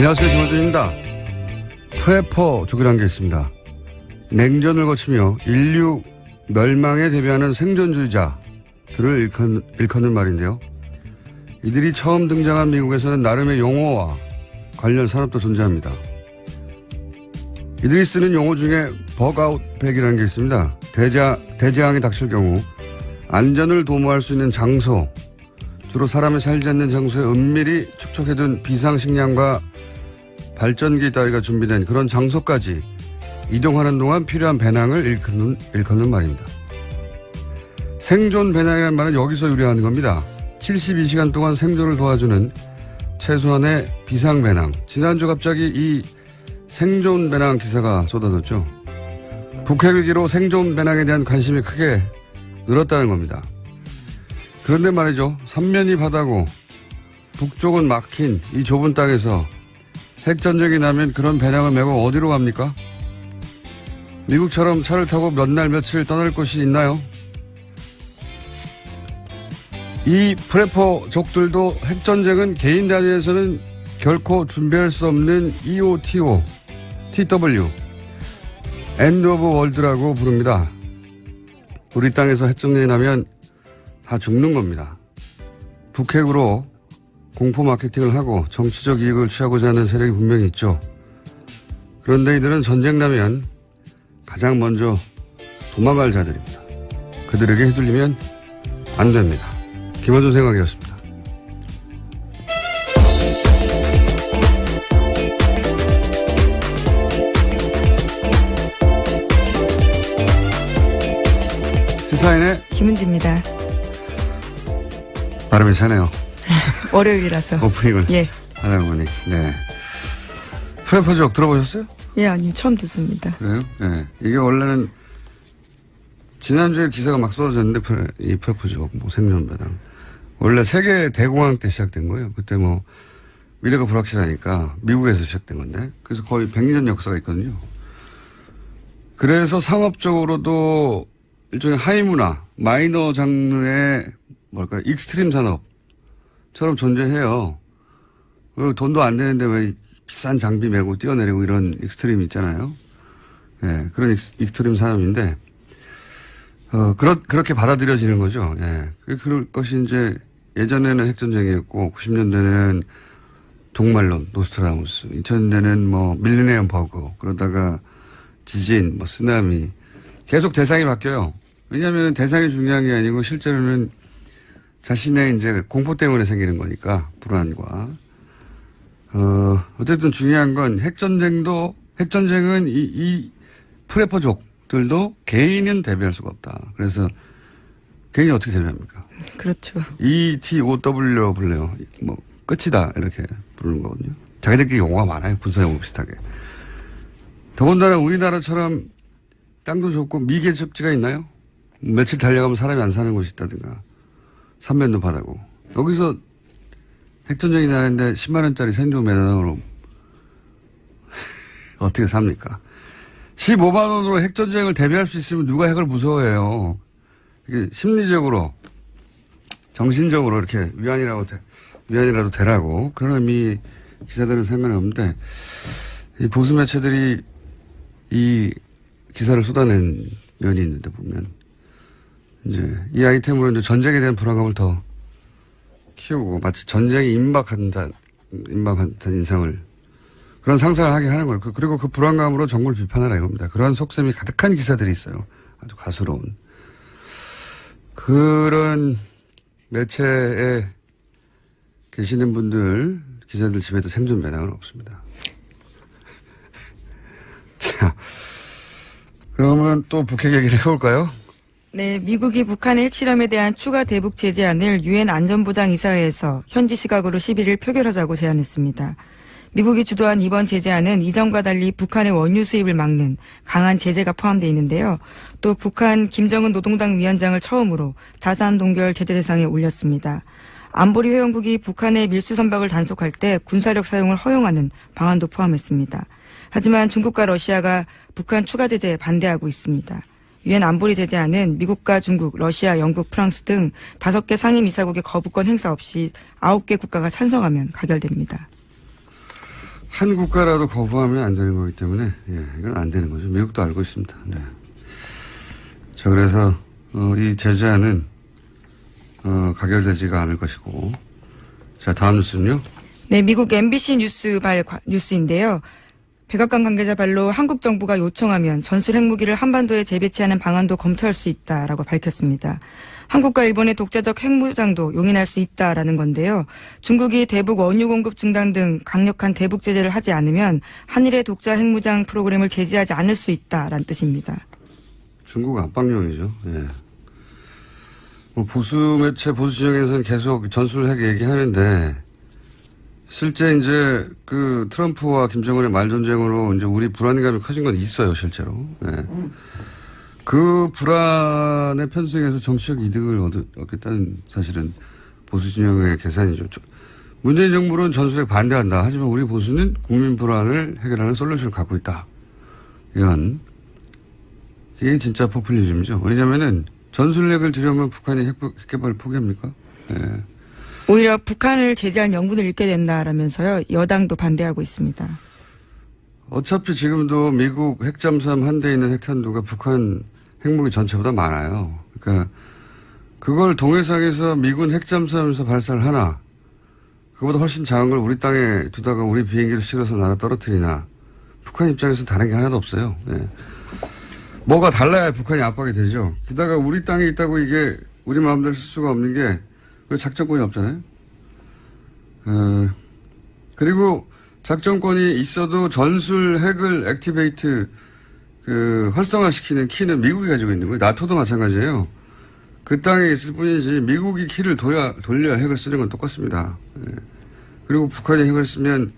안녕하세요. 김호준입니다. 프레퍼족이라는 게 있습니다. 냉전을 거치며 인류 멸망에 대비하는 생존주의자들을 일컫는 말인데요. 이들이 처음 등장한 미국에서는 나름의 용어와 관련 산업도 존재합니다. 이들이 쓰는 용어 중에 버그아웃백이라는 게 있습니다. 대재앙이 닥칠 경우 안전을 도모할 수 있는 장소, 주로 사람이 살지 않는 장소에 은밀히 축적해둔 비상식량과 발전기 따위가 준비된 그런 장소까지 이동하는 동안 필요한 배낭을 일컫는 말입니다. 생존 배낭이라는 말은 여기서 유래하는 겁니다. 72시간 동안 생존을 도와주는 최소한의 비상 배낭. 지난주 갑자기 이 생존 배낭 기사가 쏟아졌죠. 북핵 위기로 생존 배낭에 대한 관심이 크게 늘었다는 겁니다. 그런데 말이죠. 삼면이 바다고 북쪽은 막힌 이 좁은 땅에서 핵전쟁이 나면 그런 배낭을 메고 어디로 갑니까? 미국처럼 차를 타고 몇 날 며칠 떠날 곳이 있나요? 이 프레퍼족들도 핵전쟁은 개인 단위에서는 결코 준비할 수 없는 EOTO, TW, End of World라고 부릅니다. 우리 땅에서 핵전쟁이 나면 다 죽는 겁니다. 북핵으로 공포 마케팅을 하고 정치적 이익을 취하고자 하는 세력이 분명히 있죠. 그런데 이들은 전쟁 나면 가장 먼저 도망갈 자들입니다. 그들에게 휘둘리면 안 됩니다. 김어준 생각이었습니다. 시사인의 김은지입니다. 발음이 차네요. 월요일이라서. 오프닝을. 예. 하다 보니. 네. 프레퍼족 들어보셨어요? 예, 아니요. 처음 듣습니다. 그래요? 네. 이게 원래는 지난주에 기사가 막 쏟아졌는데 이 프레퍼족, 뭐 생존배당. 원래 세계 대공황 때 시작된 거예요. 그때 뭐 미래가 불확실하니까 미국에서 시작된 건데. 그래서 거의 100년 역사가 있거든요. 그래서 상업적으로도 일종의 하이문화, 마이너 장르의 뭘까, 익스트림 산업처럼 존재해요. 돈도 안 되는데 왜 비싼 장비 메고 뛰어내리고 이런 익스트림이 있잖아요. 예, 그런 익스트림 산업인데, 그렇게 받아들여지는 거죠. 예. 그럴 것이 이제 예전에는 핵전쟁이었고, 90년대는 종말론, 노스트라다무스, 2000년대는 뭐 밀레니엄 버그, 그러다가 지진, 뭐 쓰나미, 계속 대상이 바뀌어요. 왜냐하면 대상이 중요한 게 아니고 실제로는 자신의 이제 공포 때문에 생기는 거니까 불안과. 어쨌든 중요한 건 핵전쟁은 이 프레퍼족들도 개인은 대비할 수가 없다. 그래서 개인이 어떻게 대비합니까? 그렇죠. ETOW로 불러요. 뭐 끝이다 이렇게 부르는 거거든요. 자기들끼리 용어가 많아요. 군사 용어 비슷하게. 더군다나 우리나라처럼 땅도 좋고 미개척지가 있나요? 며칠 달려가면 사람이 안 사는 곳이 있다든가. 삼면도 바다고. 여기서 핵전쟁이 나는데 10만 원짜리 생존 배낭으로 어떻게 삽니까? 15만 원으로 핵전쟁을 대비할 수 있으면 누가 핵을 무서워해요. 이게 심리적으로, 정신적으로 이렇게 위안이라도 되라고. 그런 의미 기사들은 상관이 없는데, 이 보수 매체들이 이 기사를 쏟아낸 면이 있는데 보면, 이제 이 아이템으로 이제 전쟁에 대한 불안감을 더 키우고 마치 전쟁이 임박한 인상을 그런 상상을 하게 하는 거예요. 그리고 그 불안감으로 정부를 비판하라 이겁니다. 그런 속셈이 가득한 기사들이 있어요. 아주 가스로운. 그런 매체에 계시는 분들, 기자들 집에도 생존 배낭은 없습니다. 자, 그러면 또 북핵 얘기를 해볼까요? 네, 미국이 북한의 핵실험에 대한 추가 대북 제재안을 유엔 안전보장이사회에서 현지 시각으로 11일 표결하자고 제안했습니다. 미국이 주도한 이번 제재안은 이전과 달리 북한의 원유 수입을 막는 강한 제재가 포함되어 있는데요. 또 북한 김정은 노동당 위원장을 처음으로 자산 동결 제재 대상에 올렸습니다. 안보리 회원국이 북한의 밀수 선박을 단속할 때 군사력 사용을 허용하는 방안도 포함했습니다. 하지만 중국과 러시아가 북한 추가 제재에 반대하고 있습니다. 유엔 안보리 제재안은 미국과 중국, 러시아, 영국, 프랑스 등 5개 상임이사국의 거부권 행사 없이 9개 국가가 찬성하면 가결됩니다. 한 국가라도 거부하면 안 되는 거기 때문에, 예, 이건 안 되는 거죠. 미국도 알고 있습니다. 네. 자, 그래서, 이 제재안은, 가결되지가 않을 것이고. 자, 다음 뉴스는요? 네, 미국 MBC 뉴스인데요. 백악관 관계자 발로 한국 정부가 요청하면 전술 핵무기를 한반도에 재배치하는 방안도 검토할 수 있다라고 밝혔습니다. 한국과 일본의 독자적 핵무장도 용인할 수 있다라는 건데요. 중국이 대북 원유 공급 중단 등 강력한 대북 제재를 하지 않으면 한일의 독자 핵무장 프로그램을 제지하지 않을 수 있다라는 뜻입니다. 중국 압박용이죠. 예. 뭐 보수 매체, 보수 진영에서는 계속 전술 핵 얘기하는데, 실제 이제 그 트럼프와 김정은의 말전쟁으로 이제 우리 불안감이 커진 건 있어요, 실제로. 예. 그 불안에 편승해서 정치적 이득을 얻겠다는 사실은 보수 진영의 계산이죠. 문재인 정부는 전술핵 반대한다. 하지만 우리 보수는 국민 불안을 해결하는 솔루션을 갖고 있다. 이런. 이게 진짜 포퓰리즘이죠. 왜냐면은 전술핵을 들여오면 북한이 핵 개발을 포기합니까? 네. 오히려 북한을 제재할 명분을 잃게 된다라면서요. 여당도 반대하고 있습니다. 어차피 지금도 미국 핵잠수함 한 대에 있는 핵탄두가 북한 핵무기 전체보다 많아요. 그러니까 그걸 동해상에서 미군 핵잠수함에서 발사를 하나, 그보다 훨씬 작은 걸 우리 땅에 두다가 우리 비행기를 실어서 날아 떨어뜨리나, 북한 입장에서는 다른 게 하나도 없어요. 네. 뭐가 달라야 북한이 압박이 되죠. 게다가 우리 땅에 있다고 이게 우리 마음대로 쓸 수가 없는 게 왜 작전권이 없잖아요. 그리고 작전권이 있어도 전술 핵을 액티베이트 활성화시키는 키는 미국이 가지고 있는 거예요. 나토도 마찬가지예요. 그 땅에 있을 뿐이지 미국이 키를 돌려야 핵을 쓰는 건 똑같습니다. 예. 그리고 북한이 핵을 쓰면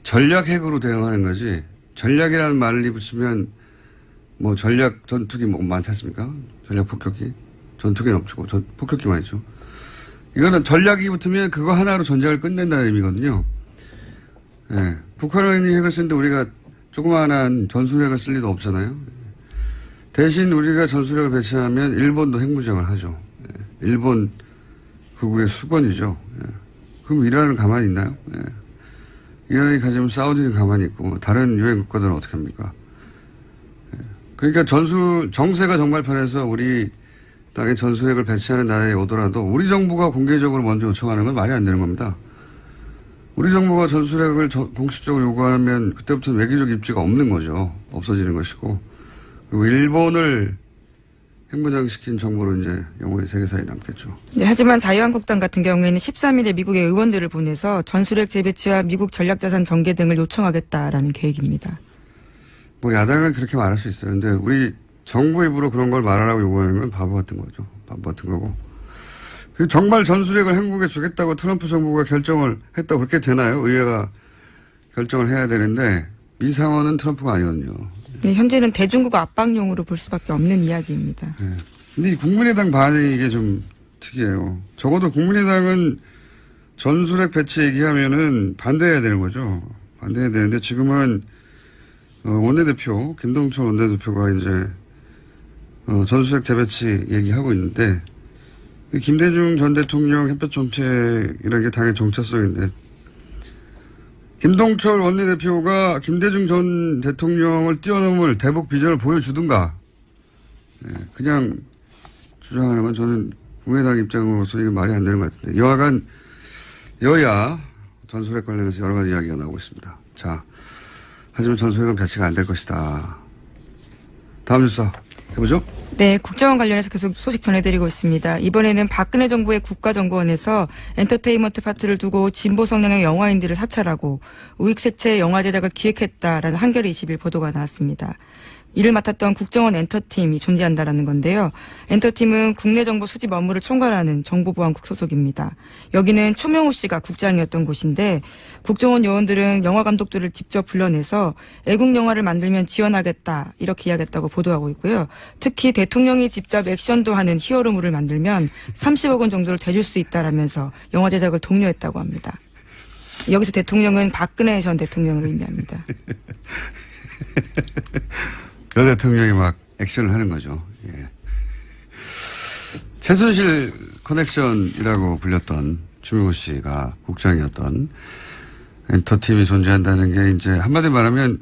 전략 핵으로 대응하는 거지. 전략이라는 말을 붙이면 뭐 전략 전투기 뭐 많지 않습니까? 전략 폭격기. 전투기는 없고 폭격기만 있죠. 이거는 전략이 붙으면 그거 하나로 전쟁을 끝낸다는 의미거든요. 예. 북한이 핵을 쓰는데 우리가 조그마한 전술핵을 쓸 리도 없잖아요. 대신 우리가 전술핵을 배치하면 일본도 핵무장을 하죠. 예. 일본 극우의 수건이죠. 예. 그럼 이란은 가만히 있나요? 예. 이란이 가지면 사우디는 가만히 있고 다른 유엔 국가들은 어떻게 합니까? 예. 그러니까 정세가 정말 편해서 우리 땅에 전술핵을 배치하는 나라에 오더라도 우리 정부가 공개적으로 먼저 요청하는 건 말이 안 되는 겁니다. 우리 정부가 전술핵을 공식적으로 요구하면 그때부터는 외교적 입지가 없는 거죠. 없어지는 것이고. 그리고 일본을 핵무장시킨 정보로 이제 영원히 세계사에 남겠죠. 네, 하지만 자유한국당 같은 경우에는 13일에 미국의 의원들을 보내서 전술핵 재배치와 미국 전략자산 전개 등을 요청하겠다라는 계획입니다. 뭐 야당은 그렇게 말할 수 있어요. 근데 우리 정부 입으로 그런 걸 말하라고 요구하는 건 바보 같은 거죠. 바보 같은 거고. 정말 전술핵을 한국에 주겠다고 트럼프 정부가 결정을 했다고 그렇게 되나요? 의회가 결정을 해야 되는데 이 상황은 트럼프가 아니거든요. 네, 현재는 대중국 압박용으로 볼 수밖에 없는 이야기입니다. 네. 근데 이 국민의당 반응이 이게 좀 특이해요. 적어도 국민의당은 전술핵 배치 얘기하면은 반대해야 되는 거죠. 반대해야 되는데 지금은 원내대표 김동철 원내대표가 이제 전술핵 재배치 얘기하고 있는데 김대중 전 대통령 햇볕 정책이라는 게 당의 정체성인데 김동철 원내대표가 김대중 전 대통령을 뛰어넘을 대북 비전을 보여주든가 그냥 주장하는 건 저는 국민의당 입장으로서 이게 말이 안 되는 것 같은데 여하간 여야 전술핵 관련해서 여러 가지 이야기가 나오고 있습니다. 자, 하지만 전술핵은 배치가 안 될 것이다. 다음 뉴스 해보죠. 네, 국정원 관련해서 계속 소식 전해드리고 있습니다. 이번에는 박근혜 정부의 국가정보원에서 엔터테인먼트 파트를 두고 진보 성향의 영화인들을 사찰하고 우익색채 영화 제작을 기획했다라는 한겨레 20일 보도가 나왔습니다. 이를 맡았던 국정원 엔터팀이 존재한다라는 건데요. 엔터팀은 국내 정보 수집 업무를 총괄하는 정보보안국 소속입니다. 여기는 초명호 씨가 국장이었던 곳인데 국정원 요원들은 영화 감독들을 직접 불러내서 애국 영화를 만들면 지원하겠다 이렇게 이야기했다고 보도하고 있고요. 특히 대통령이 직접 액션도 하는 히어로물을 만들면 30억 원 정도를 대줄 수 있다라면서 영화 제작을 독려했다고 합니다. 여기서 대통령은 박근혜 전 대통령을 의미합니다. 여 대통령이 막 액션을 하는 거죠. 예. 최순실 커넥션이라고 불렸던 추명호 씨가 국장이었던 엔터팀이 존재한다는 게 이제 한마디로 말하면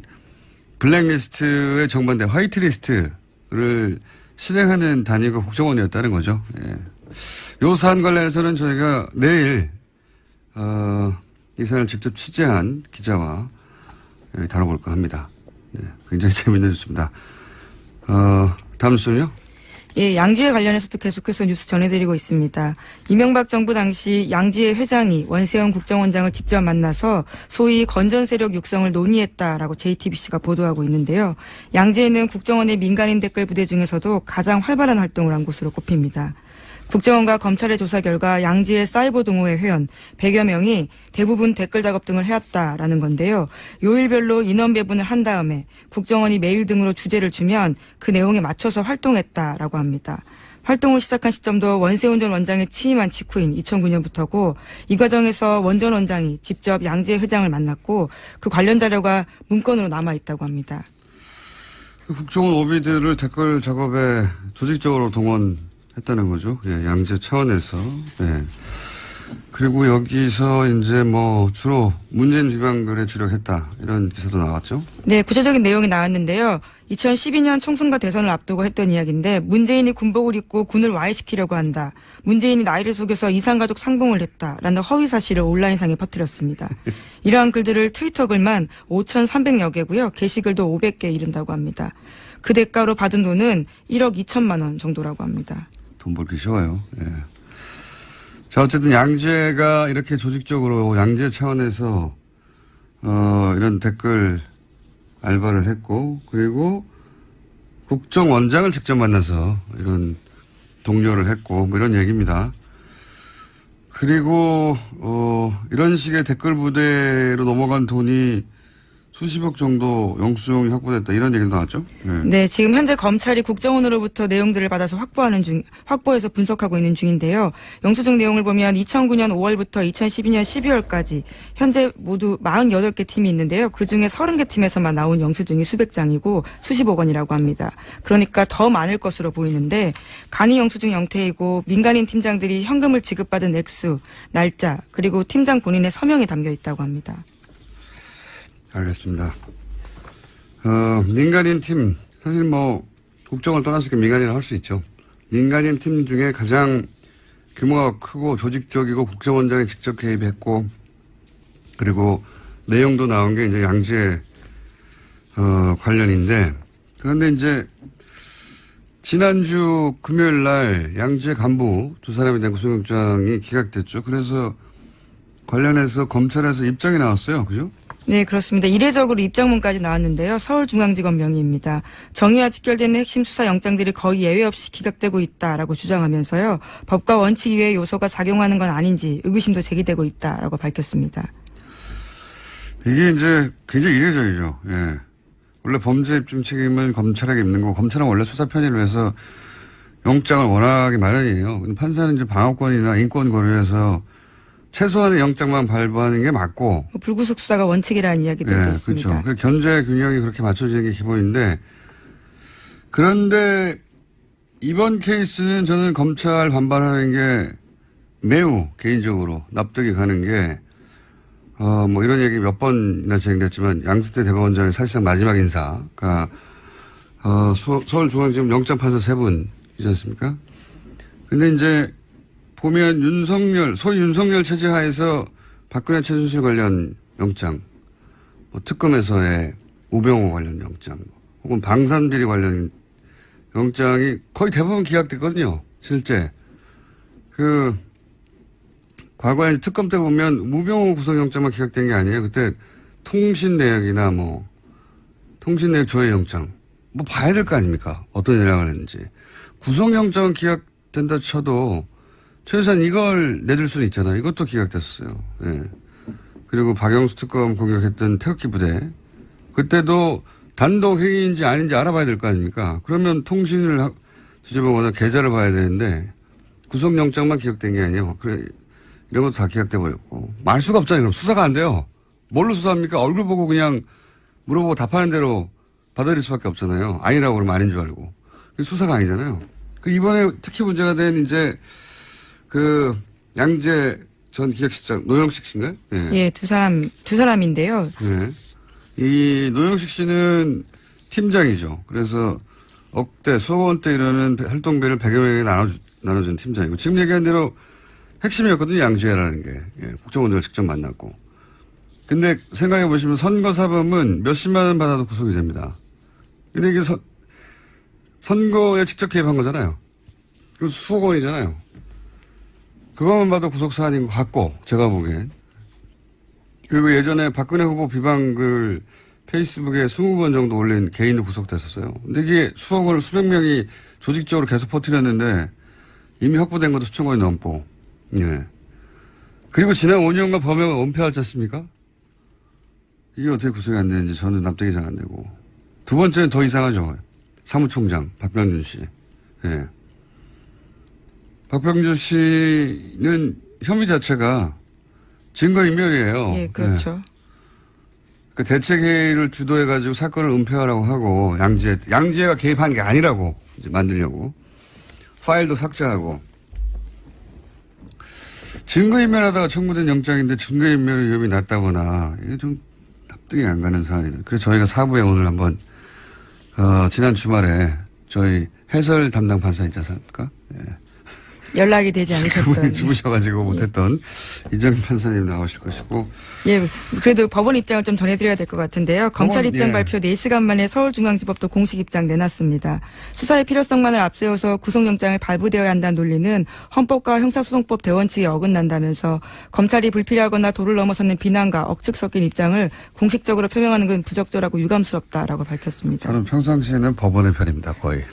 블랙리스트에 정반대 화이트리스트를 실행하는 단위가 국정원이었다는 거죠. 예. 요 사안 관련해서는 저희가 내일 이 사안을 직접 취재한 기자와 다뤄볼까 합니다. 네, 굉장히 재미있는 뉴스입니다. 다음 뉴스는요? 예, 양지회 관련해서도 계속해서 뉴스 전해드리고 있습니다. 이명박 정부 당시 양지회 회장이 원세훈 국정원장을 직접 만나서 소위 건전세력 육성을 논의했다라고 JTBC가 보도하고 있는데요. 양지회는 국정원의 민간인 댓글 부대 중에서도 가장 활발한 활동을 한 곳으로 꼽힙니다. 국정원과 검찰의 조사 결과 양지의 사이버 동호회 회원 100여 명이 대부분 댓글 작업 등을 해왔다라는 건데요. 요일별로 인원 배분을 한 다음에 국정원이 메일 등으로 주제를 주면 그 내용에 맞춰서 활동했다라고 합니다. 활동을 시작한 시점도 원세훈 전 원장이 취임한 직후인 2009년부터고 이 과정에서 원 전 원장이 직접 양지의 회장을 만났고 그 관련 자료가 문건으로 남아있다고 합니다. 국정원 오비들을 댓글 작업에 조직적으로 동원했다는 거죠. 예, 양재 차원에서. 예. 그리고 여기서 이제 뭐 주로 문재인 비방글에 주력했다 이런 기사도 나왔죠. 네, 구체적인 내용이 나왔는데요. 2012년 총선과 대선을 앞두고 했던 이야기인데 문재인이 군복을 입고 군을 와해시키려고 한다. 문재인이 나이를 속여서 이산가족 상봉을 했다라는 허위 사실을 온라인상에 퍼뜨렸습니다. 이러한 글들을 트위터 글만 5,300여 개고요. 게시글도 500개 이른다고 합니다. 그 대가로 받은 돈은 1억 2천만 원 정도라고 합니다. 돈 벌기 쉬워요. 예. 자, 어쨌든 양재가 이렇게 조직적으로 양재 차원에서 이런 댓글 알바를 했고, 그리고 국정원장을 직접 만나서 이런 독려를 했고, 뭐 이런 얘기입니다. 그리고 이런 식의 댓글 부대로 넘어간 돈이 수십억 정도 영수증이 확보됐다 이런 얘기도 나왔죠? 네. 네, 지금 현재 검찰이 국정원으로부터 내용들을 받아서 확보해서 분석하고 있는 중인데요. 영수증 내용을 보면 2009년 5월부터 2012년 12월까지 현재 모두 48개 팀이 있는데요. 그중에 30개 팀에서만 나온 영수증이 수백 장이고 수십억 원이라고 합니다. 그러니까 더 많을 것으로 보이는데 간이 영수증 형태이고 민간인 팀장들이 현금을 지급받은 액수, 날짜, 그리고 팀장 본인의 서명이 담겨 있다고 합니다. 알겠습니다. 민간인 팀, 사실 뭐, 국정을 떠났을 때 민간인을 할 수 있죠. 민간인 팀 중에 가장 규모가 크고 조직적이고 국정원장이 직접 개입했고, 그리고 내용도 나온 게 이제 양재, 관련인데, 그런데 이제, 지난주 금요일 날 양재 간부 두 사람에 대한 구속영장이 기각됐죠. 그래서 관련해서 검찰에서 입장이 나왔어요. 그죠? 네, 그렇습니다. 이례적으로 입장문까지 나왔는데요. 서울중앙지검 명의입니다. 정의와 직결되는 핵심 수사 영장들이 거의 예외 없이 기각되고 있다라고 주장하면서요. 법과 원칙 이외의 요소가 작용하는 건 아닌지 의구심도 제기되고 있다라고 밝혔습니다. 이게 이제 굉장히 이례적이죠. 예. 원래 범죄 입증 책임은 검찰에게 있는 거고 검찰은 원래 수사 편의를 위해서 영장을 원하기 마련이에요. 근데 판사는 이제 방어권이나 인권 고려해서 최소한의 영장만 발부하는 게 맞고. 불구속 수사가 원칙이라는 이야기들도 네, 있습니다. 그렇죠. 견제 균형이 그렇게 맞춰지는 게 기본인데 그런데 이번 케이스는 저는 검찰 반발하는 게 매우 개인적으로 납득이 가는 게 뭐 이런 얘기 몇 번이나 진행됐지만 양승태 대법원장의 사실상 마지막 인사가 서울중앙지검 영장판사 3분이지 않습니까? 근데 이제 보면 소위 윤석열 체제 하에서 박근혜 최순실 관련 영장, 뭐 특검에서의 우병우 관련 영장, 혹은 방산비리 관련 영장이 거의 대부분 기각됐거든요. 실제. 과거에 특검 때 보면 우병우 구속영장만 기각된 게 아니에요. 그때 통신 내역이나 통신 내역 조회 영장, 봐야 될 거 아닙니까? 어떤 연락을 했는지. 구속영장은 기각된다 쳐도 최소한 이걸 내줄 수는 있잖아요. 이것도 기각됐었어요. 예. 그리고 박영수 특검 공격했던 태극기 부대. 그때도 단독 회의인지 아닌지 알아봐야 될 거 아닙니까? 그러면 통신을 뒤져보거나 계좌를 봐야 되는데 구속영장만 기각된 게 아니에요. 그래, 이런 것도 다 기각돼 버렸고. 말 수가 없잖아요. 그럼 수사가 안 돼요. 뭘로 수사합니까? 얼굴 보고 그냥 물어보고 답하는 대로 받아들일 수밖에 없잖아요. 아니라고 그러면 아닌 줄 알고. 그게 수사가 아니잖아요. 이번에 특히 문제가 된 이제 양재 전 기획실장 노영식 씨인가요? 예. 예, 두 사람인데요. 예. 이 노영식 씨는 팀장이죠. 그래서 억대, 수억 원대 이르는 활동비를 100여 명에게 나눠준 팀장이고, 지금 얘기한 대로 핵심이었거든요. 양지혜라는 게. 예, 국정원장을 직접 만났고. 근데 생각해 보시면 선거사범은 몇십만 원 받아도 구속이 됩니다. 근데 이게 선거에 직접 개입한 거잖아요. 그 수억 원이잖아요. 그것만 봐도 구속사안인 것 같고, 제가 보기엔. 그리고 예전에 박근혜 후보 비방글 페이스북에 20번 정도 올린 개인도 구속됐었어요. 근데 이게 수억 원을 수백 명이 조직적으로 계속 퍼뜨렸는데 이미 확보된 것도 수천 건이 넘고, 예. 그리고 지난 5년간 범행을 은폐하지 않습니까? 이게 어떻게 구속이 안 되는지 저는 납득이 잘 안 되고. 두 번째는 더 이상하죠. 사무총장, 박병준 씨. 예. 박병준 씨는 혐의 자체가 증거인멸이에요. 예, 그렇죠. 예. 그 대책회의를 주도해가지고 사건을 은폐하라고 하고, 양지혜가 개입한 게 아니라고 이제 만들려고. 파일도 삭제하고. 증거인멸하다가 청구된 영장인데 증거인멸의 위험이 낮다거나, 이게 좀 납득이 안 가는 사안이에요. 그래서 저희가 사부에 오늘 한번, 지난 주말에 저희 해설 담당 판사 있지 않습니까? 예. 연락이 되지 않으셨던. 그분이 죽으셔가지고 못했던 이정민 판사님 나오실 것이고. 예, 그래도 법원 입장을 좀 전해드려야 될 것 같은데요. 검찰 입장 예. 발표 4시간 만에 서울중앙지법도 공식 입장 내놨습니다. 수사의 필요성만을 앞세워서 구속영장을 발부되어야 한다는 논리는 헌법과 형사소송법 대원칙에 어긋난다면서 검찰이 불필요하거나 도를 넘어서는 비난과 억측 섞인 입장을 공식적으로 표명하는 건 부적절하고 유감스럽다라고 밝혔습니다. 저는 평상시에는 법원의 편입니다, 거의.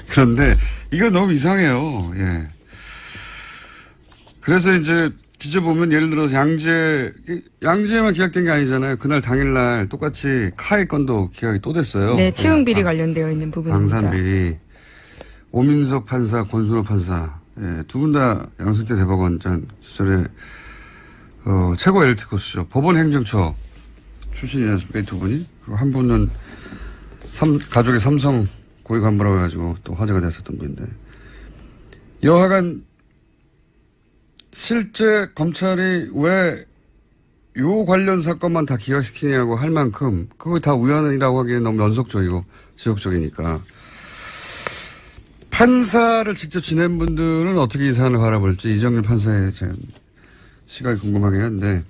그런데 이거 너무 이상해요. 예. 그래서 이제 뒤져보면 예를 들어서 양지에만 기각된 게 아니잖아요. 그날 당일날 똑같이 카이 건도 기각이 또 됐어요. 네, 채용 비리 관련되어 있는 부분입니다. 방산 비리, 오민석 판사, 권순호 판사, 예, 두 분 다 양승태 대법원장 시절에 최고 엘리트 코스죠. 법원 행정처 출신이지 않습니까? 이 두 분이. 그리고 한 분은 가족의 삼성 고위 간부라고 해가지고 또 화제가 됐었던 분인데. 여하간 실제 검찰이 왜 요 관련 사건만 다 기각시키냐고 할 만큼 그거 다 우연이라고 하기엔 너무 연속적이고 지속적이니까. 판사를 직접 지낸 분들은 어떻게 이 사안을 바라볼지 이정일 판사의 시각이 궁금하긴 한데,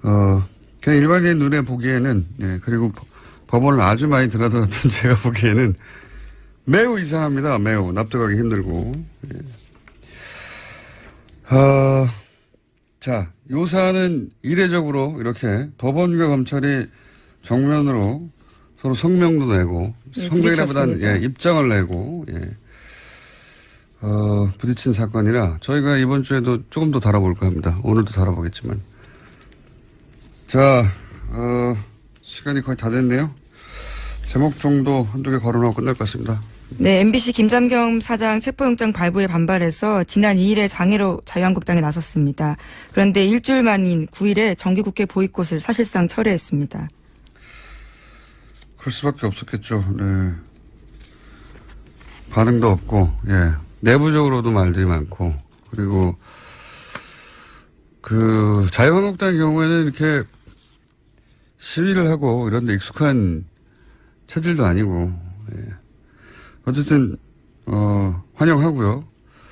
그냥 일반인 눈에 보기에는, 예, 그리고 법원을 아주 많이 드나들었던 제가 보기에는 매우 이상합니다. 매우 납득하기 힘들고. 예. 자, 요 사안은 이례적으로 이렇게 법원과 검찰이 정면으로 서로 성명도 내고, 예, 성명이라보다는 예, 입장을 내고, 예. 부딪힌 사건이라 저희가 이번 주에도 조금 더 다뤄볼까 합니다. 오늘도 다뤄보겠지만. 자, 시간이 거의 다 됐네요. 제목 정도 한두 개 거론하고 끝날 것 같습니다. 네, MBC 김삼겸 사장 체포영장 발부에 반발해서 지난 2일에 장애로 자유한국당에 나섰습니다. 그런데 일주일 만인 9일에 정기국회 보이콧을 사실상 철회했습니다. 그럴 수밖에 없었겠죠. 네. 반응도 없고, 예. 내부적으로도 말들이 많고, 그리고 자유한국당의 경우에는 이렇게 시위를 하고 이런 데 익숙한 체질도 아니고, 예. 어쨌든, 환영하고요.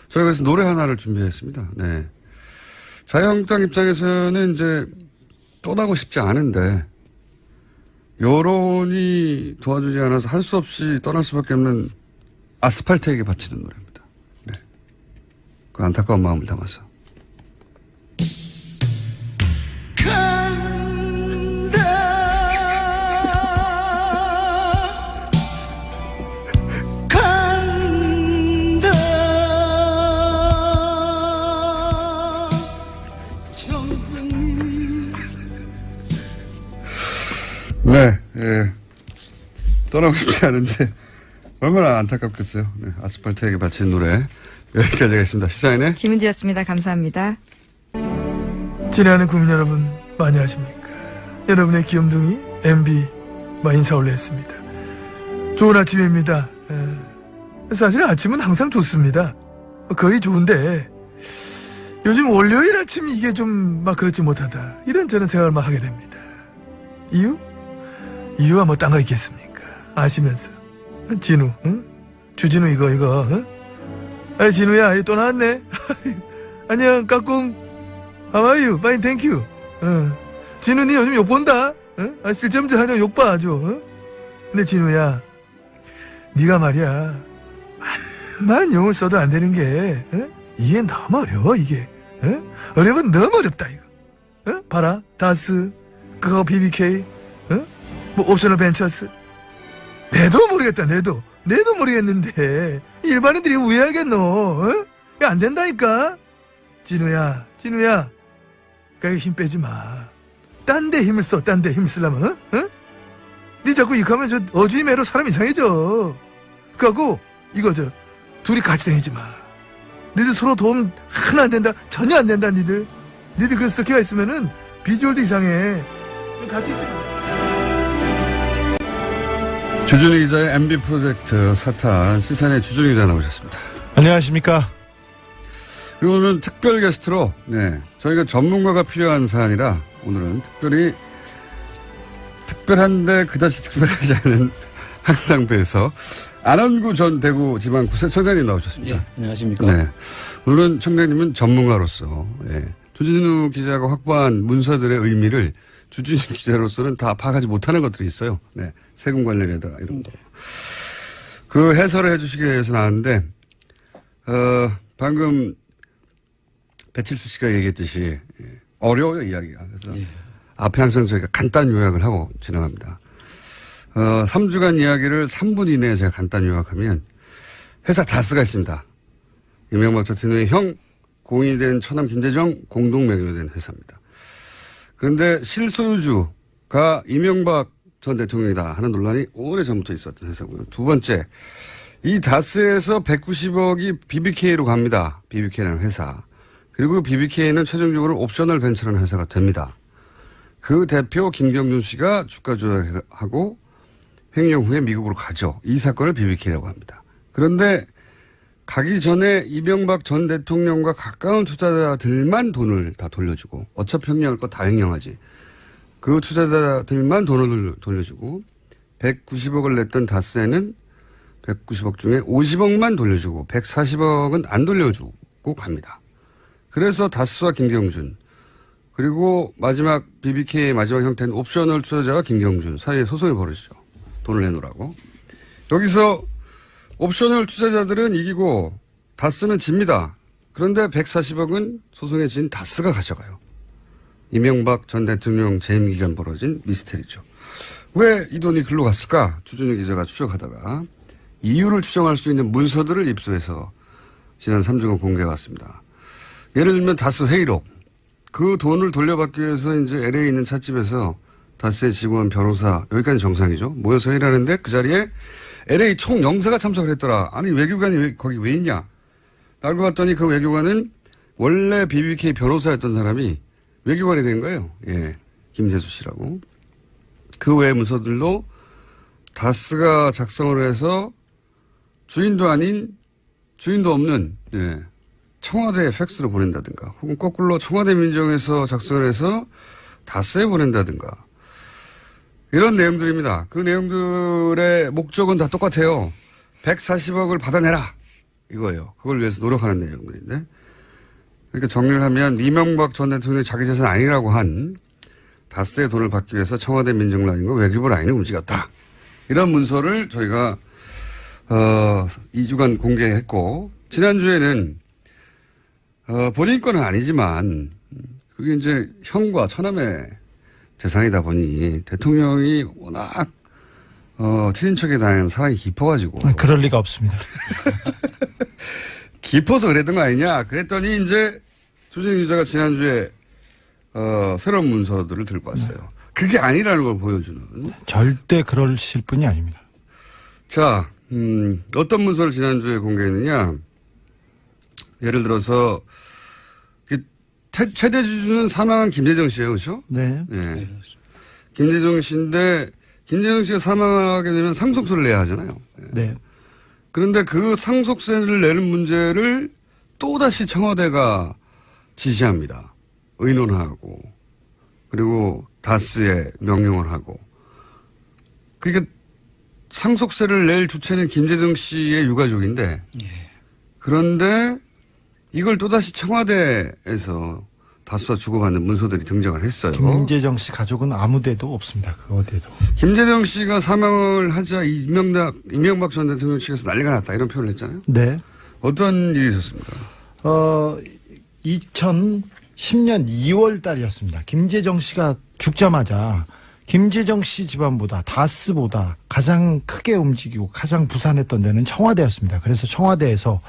저희가 그래서 노래 하나를 준비했습니다. 네. 자유한국당 입장에서는 이제 떠나고 싶지 않은데, 여론이 도와주지 않아서 할 수 없이 떠날 수밖에 없는 아스팔트에게 바치는 노래입니다. 네. 그 안타까운 마음을 담아서. 네, 예. 떠나고 싶지 않은데, 얼마나 안타깝겠어요. 네, 아스팔트에게 바친 노래. 여기까지 하겠습니다. 시사인의 김은지였습니다. 감사합니다. 지나는 국민 여러분, 많이 하십니까? 여러분의 귀염둥이, MB, 인사 올렸습니다. 좋은 아침입니다. 사실 아침은 항상 좋습니다. 거의 좋은데, 요즘 월요일 아침 이게 좀 막 그렇지 못하다. 이런 저는 생각을 막 하게 됩니다. 이유? 이유가 뭐 딴 거 있겠습니까? 아시면서. 진우, 응? 주진우 이거, 응? 아, 진우야, 또 나왔네. 안녕, 까꿍. How are you? Fine, thank you. 진우, 니 요즘 욕 본다? 응? 아, 실점자 하냐 욕 봐, 아주. 응? 근데 진우야, 니가 말이야, 암만 용을 써도 안 되는 게, 응? 이게 너무 어려워, 이게. 응? 어려면 너무 어렵다, 이거. 응? 봐라, 다스, 그거 BBK, 응? 뭐, 옵셔널 벤처스. 내도 모르겠다, 내도 모르겠는데, 일반인들이 왜 알겠노, 응? 이거 안 된다니까? 진우야, 그게 힘 빼지 마. 딴 데 힘을 써, 딴 데 힘을 쓰려면, 응? 니 자꾸 이거 하면 저 어주의 매로 사람 이상해져. 그하고, 이거 둘이 같이 다니지 마. 니들 서로 도움 하나 안 된다, 전혀 안 된다, 니들 그 섞여가 있으면은 비주얼도 이상해. 좀 같이 있지 마. 주준희 기자의 MB 프로젝트 사탄 시사인의 주준희 기자 나오셨습니다. 안녕하십니까. 그리고 오늘은 특별 게스트로 저희가 전문가가 필요한 사안이라 오늘은 특별한데 그다지 특별하지 않은 항상 배에서 안원구 전 대구지방구세청장님 나오셨습니다. 예, 안녕하십니까. 네. 오늘은 청장님은 전문가로서 주진우 기자가 확보한 문서들의 의미를 주진우 기자로서는 다 파악하지 못하는 것들이 있어요. 네. 세금 관련이라든가 이런 거. 그 해설을 해주시기 위해서 나왔는데 방금 배칠수 씨가 얘기했듯이 어려워요, 이야기가. 그래서 앞에 항상 저희가 간단 요약을 하고 진행합니다. 3주간 이야기를 3분 이내에 제가 간단 요약하면 회사 다스가 있습니다. 이명박 전 대통령의 형, 공인이 된 처남 김대정 공동 매개로 된 회사입니다. 그런데 실소유주가 이명박 전 대통령이다 하는 논란이 오래전부터 있었던 회사고요. 두 번째, 이 다스에서 190억이 BBK로 갑니다. BBK라는 회사. 그리고 BBK는 최종적으로 옵셔널 벤처라는 회사가 됩니다. 그 대표 김경준 씨가 주가 조작하고 횡령 후에 미국으로 가죠. 이 사건을 BBK라고 합니다. 그런데 가기 전에 이명박 전 대통령과 가까운 투자자들만 돈을 다 돌려주고 어차피 횡령할 거 다 횡령하지. 그 투자자들만 돈을 돌려주고 190억을 냈던 다스에는 190억 중에 50억만 돌려주고 140억은 안 돌려주고 갑니다. 그래서 다스와 김경준 그리고 마지막 BBK의 마지막 형태는 옵셔널 투자자와 김경준 사이에 소송이 벌어지죠. 돈을 내놓으라고. 여기서 옵셔널 투자자들은 이기고 다스는 집니다. 그런데 140억은 소송에 진 다스가 가져가요. 이명박 전 대통령 재임 기간 벌어진 미스테리죠. 왜 이 돈이 글로 갔을까? 주준희 기자가 추적하다가 이유를 추정할 수 있는 문서들을 입수해서 지난 3주간 공개해 왔습니다. 예를 들면 다스 회의록. 그 돈을 돌려받기 위해서 이제 LA에 있는 찻집에서 다스의 직원, 변호사, 여기까지 정상이죠. 모여서 회의를 하는데 그 자리에 LA 총영사가 참석을 했더라. 아니, 외교관이 거기 왜 있냐? 알고 봤더니 그 외교관은 원래 BBK 변호사였던 사람이 외교관이 된 거예요. 김세수 씨라고. 그 외의 문서들도 다스가 작성을 해서 주인도 없는, 청와대에 팩스로 보낸다든가, 혹은 거꾸로 청와대 민정에서 작성을 해서 다스에 보낸다든가, 이런 내용들입니다. 그 내용들의 목적은 다 똑같아요. 140억을 받아내라. 이거예요. 그걸 위해서 노력하는 내용들인데. 그러니까 정리를 하면 이명박 전 대통령이 자기 재산 아니라고 한 다스의 돈을 받기 위해서 청와대 민정 라인과 외교부 라인이 움직였다. 이런 문서를 저희가 2주간 공개했고 지난주에는 본인 건은 아니지만 그게 이제 형과 처남의 재산이다 보니 대통령이 워낙 친인척에 대한 사랑이 깊어가지고 그럴 리가 없습니다. 깊어서 그랬던 거 아니냐. 그랬더니 이제 주진우 기자가 지난주에 새로운 문서들을 들고 왔어요. 그게 아니라는 걸 보여주는. 절대 그러실 분이 아닙니다. 자, 어떤 문서를 지난주에 공개했느냐. 예를 들어서 최대 주주는 사망한 김대정 씨예요. 그렇죠? 네. 네. 김대정 씨인데 김대정 씨가 사망하게 되면 상속세를 내야 하잖아요. 네. 그런데 그 상속세를 내는 문제를 또다시 청와대가 지시합니다. 의논하고 그리고 다스에 명령을 하고 그러니까 상속세를 낼 주체는 김재정 씨의 유가족인데 그런데 이걸 또다시 청와대에서 다수와 주고받는 문서들이 등장을 했어요. 김재정 씨 가족은 아무데도 없습니다. 그 어디에도. 김재정 씨가 사망을 하자 이명박 전 대통령 측에서 난리가 났다 이런 표현을 했잖아요. 네. 어떤 일이 있었습니까? 2010년 2월 달이었습니다. 김재정 씨가 죽자마자 김재정 씨 집안보다 다스보다 가장 크게 움직이고 가장 부산했던 데는 청와대였습니다. 그래서 청와대에서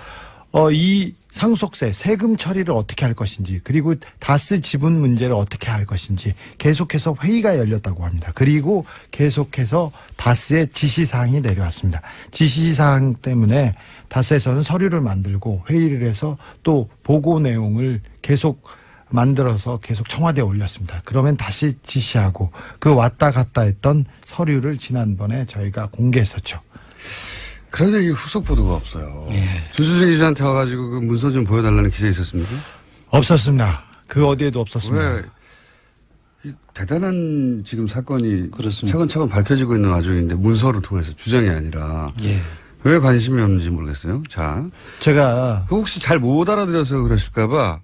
이 상속세 세금 처리를 어떻게 할 것인지 그리고 다스 지분 문제를 어떻게 할 것인지 계속해서 회의가 열렸다고 합니다. 그리고 계속해서 다스의 지시사항이 내려왔습니다. 지시사항 때문에 다스에서는 서류를 만들고 회의를 해서 또 보고 내용을 계속 만들어서 계속 청와대에 올렸습니다. 그러면 다시 지시하고 그 왔다 갔다 했던 서류를 지난번에 저희가 공개했었죠. 그런데 이게 후속 보도가 없어요. 주주진 기자한테 와가지고 그 문서 좀 보여달라는 기사 있었습니까? 없었습니다. 그 어디에도 없었습니다. 왜? 이 대단한 지금 사건이 그렇습니다. 차근차근 밝혀지고 있는 와중인데 문서를 통해서 주장이 아니라 예. 왜 관심이 없는지 모르겠어요. 자, 제가 그 혹시 잘 못 알아들어서 그러실까봐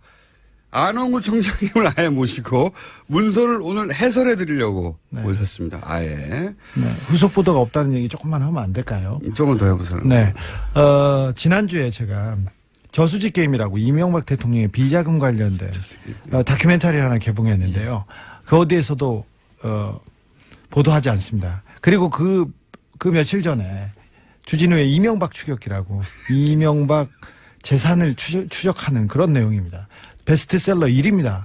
안홍구 청장님을 아예 모시고 문서를 오늘 해설해 드리려고 모셨습니다. 아예. 네, 후속 보도가 없다는 얘기 조금만 하면 안 될까요? 조금 더 해보세요. 네. 지난주에 제가 저수지 게임이라고 이명박 대통령의 비자금 관련된 다큐멘터리 하나 개봉했는데요. 그 어디에서도 보도하지 않습니다. 그리고 그 며칠 전에 주진우의 이명박 추격기라고 이명박 재산을 추적하는 그런 내용입니다. 베스트셀러 1위입니다.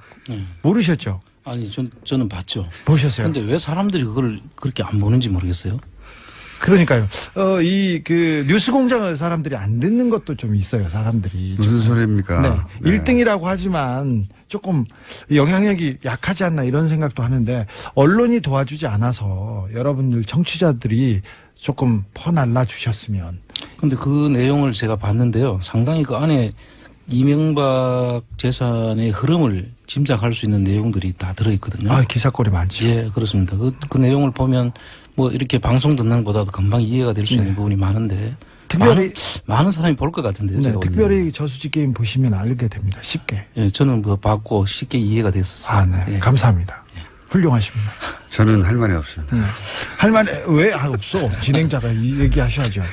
모르셨죠? 아니, 저는 봤죠. 보셨어요? 근데 왜 사람들이 그걸 그렇게 안 보는지 모르겠어요. 그러니까요. 뉴스 공장을 사람들이 안 듣는 것도 좀 있어요, 사람들이. 무슨 소리입니까? 네. 네. 1등이라고 하지만 조금 영향력이 약하지 않나 이런 생각도 하는데 언론이 도와주지 않아서 여러분들 청취자들이 조금 퍼날라 주셨으면. 근데 그 내용을 제가 봤는데요. 상당히 그 안에 이명박 재산의 흐름을 짐작할 수 있는 내용들이 다 들어있거든요. 아, 기사거리 많죠. 예, 그렇습니다. 그 내용을 보면 뭐 이렇게 방송 듣는 것보다도 금방 이해가 될 수 있는 부분이 많은데 특별히 많은 사람이 볼 것 같은데요. 네, 제가 특별히 저수지 게임 보시면 알게 됩니다. 쉽게. 예, 저는 뭐 봤고 쉽게 이해가 됐었어요. 아, 네. 예. 감사합니다. 훌륭하십니다. 저는 할 말이 없습니다. 할 말 왜 없어? 진행자가 얘기하셔야죠.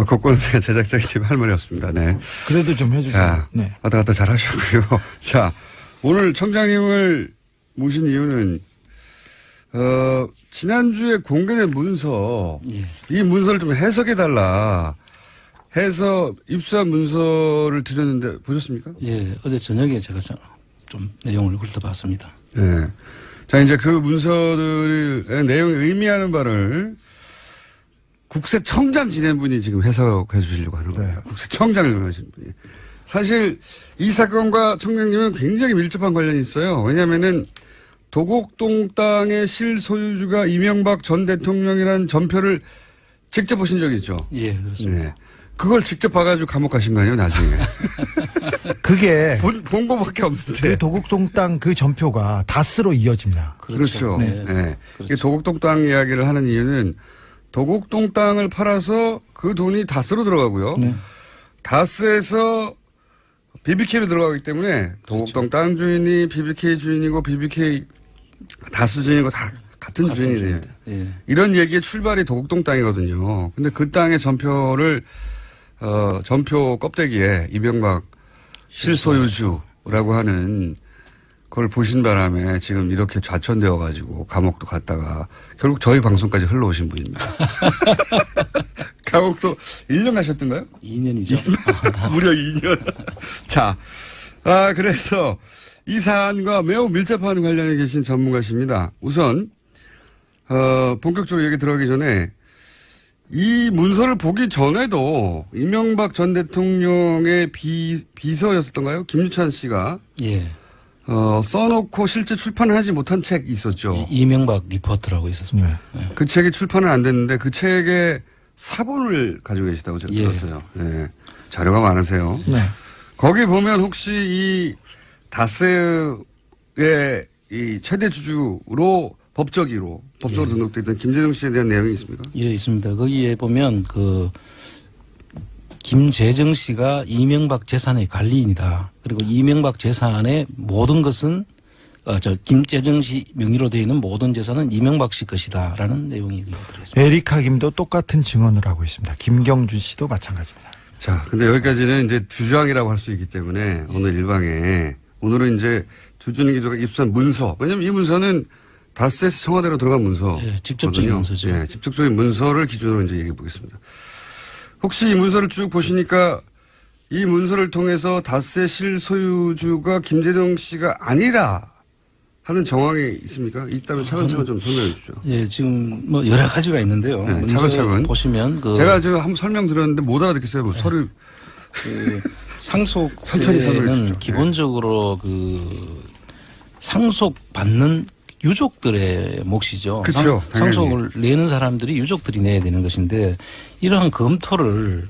곡권세 제작자이기 때문에 할 말이 없습니다. 네. 그래도 좀 해주세요. 자, 네. 왔다 갔다 잘 하셨고요. 자, 오늘 청장님을 모신 이유는, 지난주에 공개된 문서, 이 문서를 좀 해석해달라 해서 입수한 문서를 드렸는데 보셨습니까? 예, 어제 저녁에 제가 좀 내용을 훑어봤습니다. 네. 자, 이제 그 문서들의 내용이 의미하는 바를 국세청장 지낸 분이 지금 해석해 주시려고 하는 거예요. 네. 국세청장을 하신 분이. 사실 이 사건과 청장님은 굉장히 밀접한 관련이 있어요. 왜냐면은 도곡동 땅의 실소유주가 이명박 전 대통령이라는 전표를 직접 보신 적이 있죠. 예, 그렇습니다. 네. 그걸 직접 봐가지고 감옥 가신 거 아니에요, 나중에. 그게 본 거밖에 없는데. 그 도곡동 땅 그 전표가 다스로 이어집니다. 그렇죠. 네. 네. 그렇죠. 도곡동 땅 이야기를 하는 이유는 도곡동 땅을 팔아서 그 돈이 다스로 들어가고요. 네. 다스에서 BBK로 들어가기 때문에 도곡동 땅 주인이 BBK 주인이고 BBK 다스 주인이고 다 같은 주인이에요. 예. 이런 얘기의 출발이 도곡동 땅이거든요. 근데 그 땅의 전표를 전표 껍데기에 이명박 실소유주라고 하는 그걸 보신 바람에 지금 이렇게 좌천되어 가지고 감옥도 갔다가 결국 저희 방송까지 흘러오신 분입니다. 감옥도 1년 가셨던가요? 2년이죠. 무려 2년. 자, 그래서 이 사안과 매우 밀접한 관련에 계신 전문가십니다. 우선 본격적으로 얘기 들어가기 전에 이 문서를 보기 전에도 이명박 전 대통령의 비서였었던가요? 김유찬 씨가 예. 써놓고 실제 출판하지 못한 책이 있었죠. 이명박 리포트라고 있었습니다. 그 책이 출판은 안 됐는데 그 책의 사본을 가지고 계시다고 제가 예. 들었어요. 네. 자료가 많으세요. 네. 거기 보면 혹시 이 다스의 이 최대 주주로 법적으로 등록되어 있던 김재정 씨에 대한 내용이 있습니까? 예, 있습니다. 거기에 보면 김재정 씨가 이명박 재산의 관리인이다. 그리고 이명박 재산의 모든 것은 김재정 씨 명의로 되어 있는 모든 재산은 이명박 씨 것이다라는 내용이 들어있습니다. 에리카 김도 똑같은 증언을 하고 있습니다. 김경준 씨도 마찬가지입니다. 자, 근데 여기까지는 이제 주장이라고 할 수 있기 때문에 오늘 일방에 오늘은 이제 주준희 기자가 입수한 문서. 왜냐면 이 문서는 다스에서 청와대로 들어간 문서. 예, 직접적인 문서죠. 예, 직접적인 문서를 기준으로 이제 얘기해 보겠습니다. 혹시 이 문서를 쭉 보시니까 이 문서를 통해서 다스의 실소유주가 김재정 씨가 아니라 하는 정황이 있습니까? 있다면 차근차근 좀 설명해 주시죠. 예, 지금 뭐 여러 가지가 있는데요. 네, 문서 차근차근. 보시면 제가 지금 한번 설명드렸는데 못 알아듣겠어요. 뭐 서류. 천천히 설명해 상속세는 주십시오. 기본적으로 상속받는 유족들의 몫이죠. 그렇죠. 당연히. 상속을 내는 사람들이 유족들이 내야 되는 것인데 이러한 검토를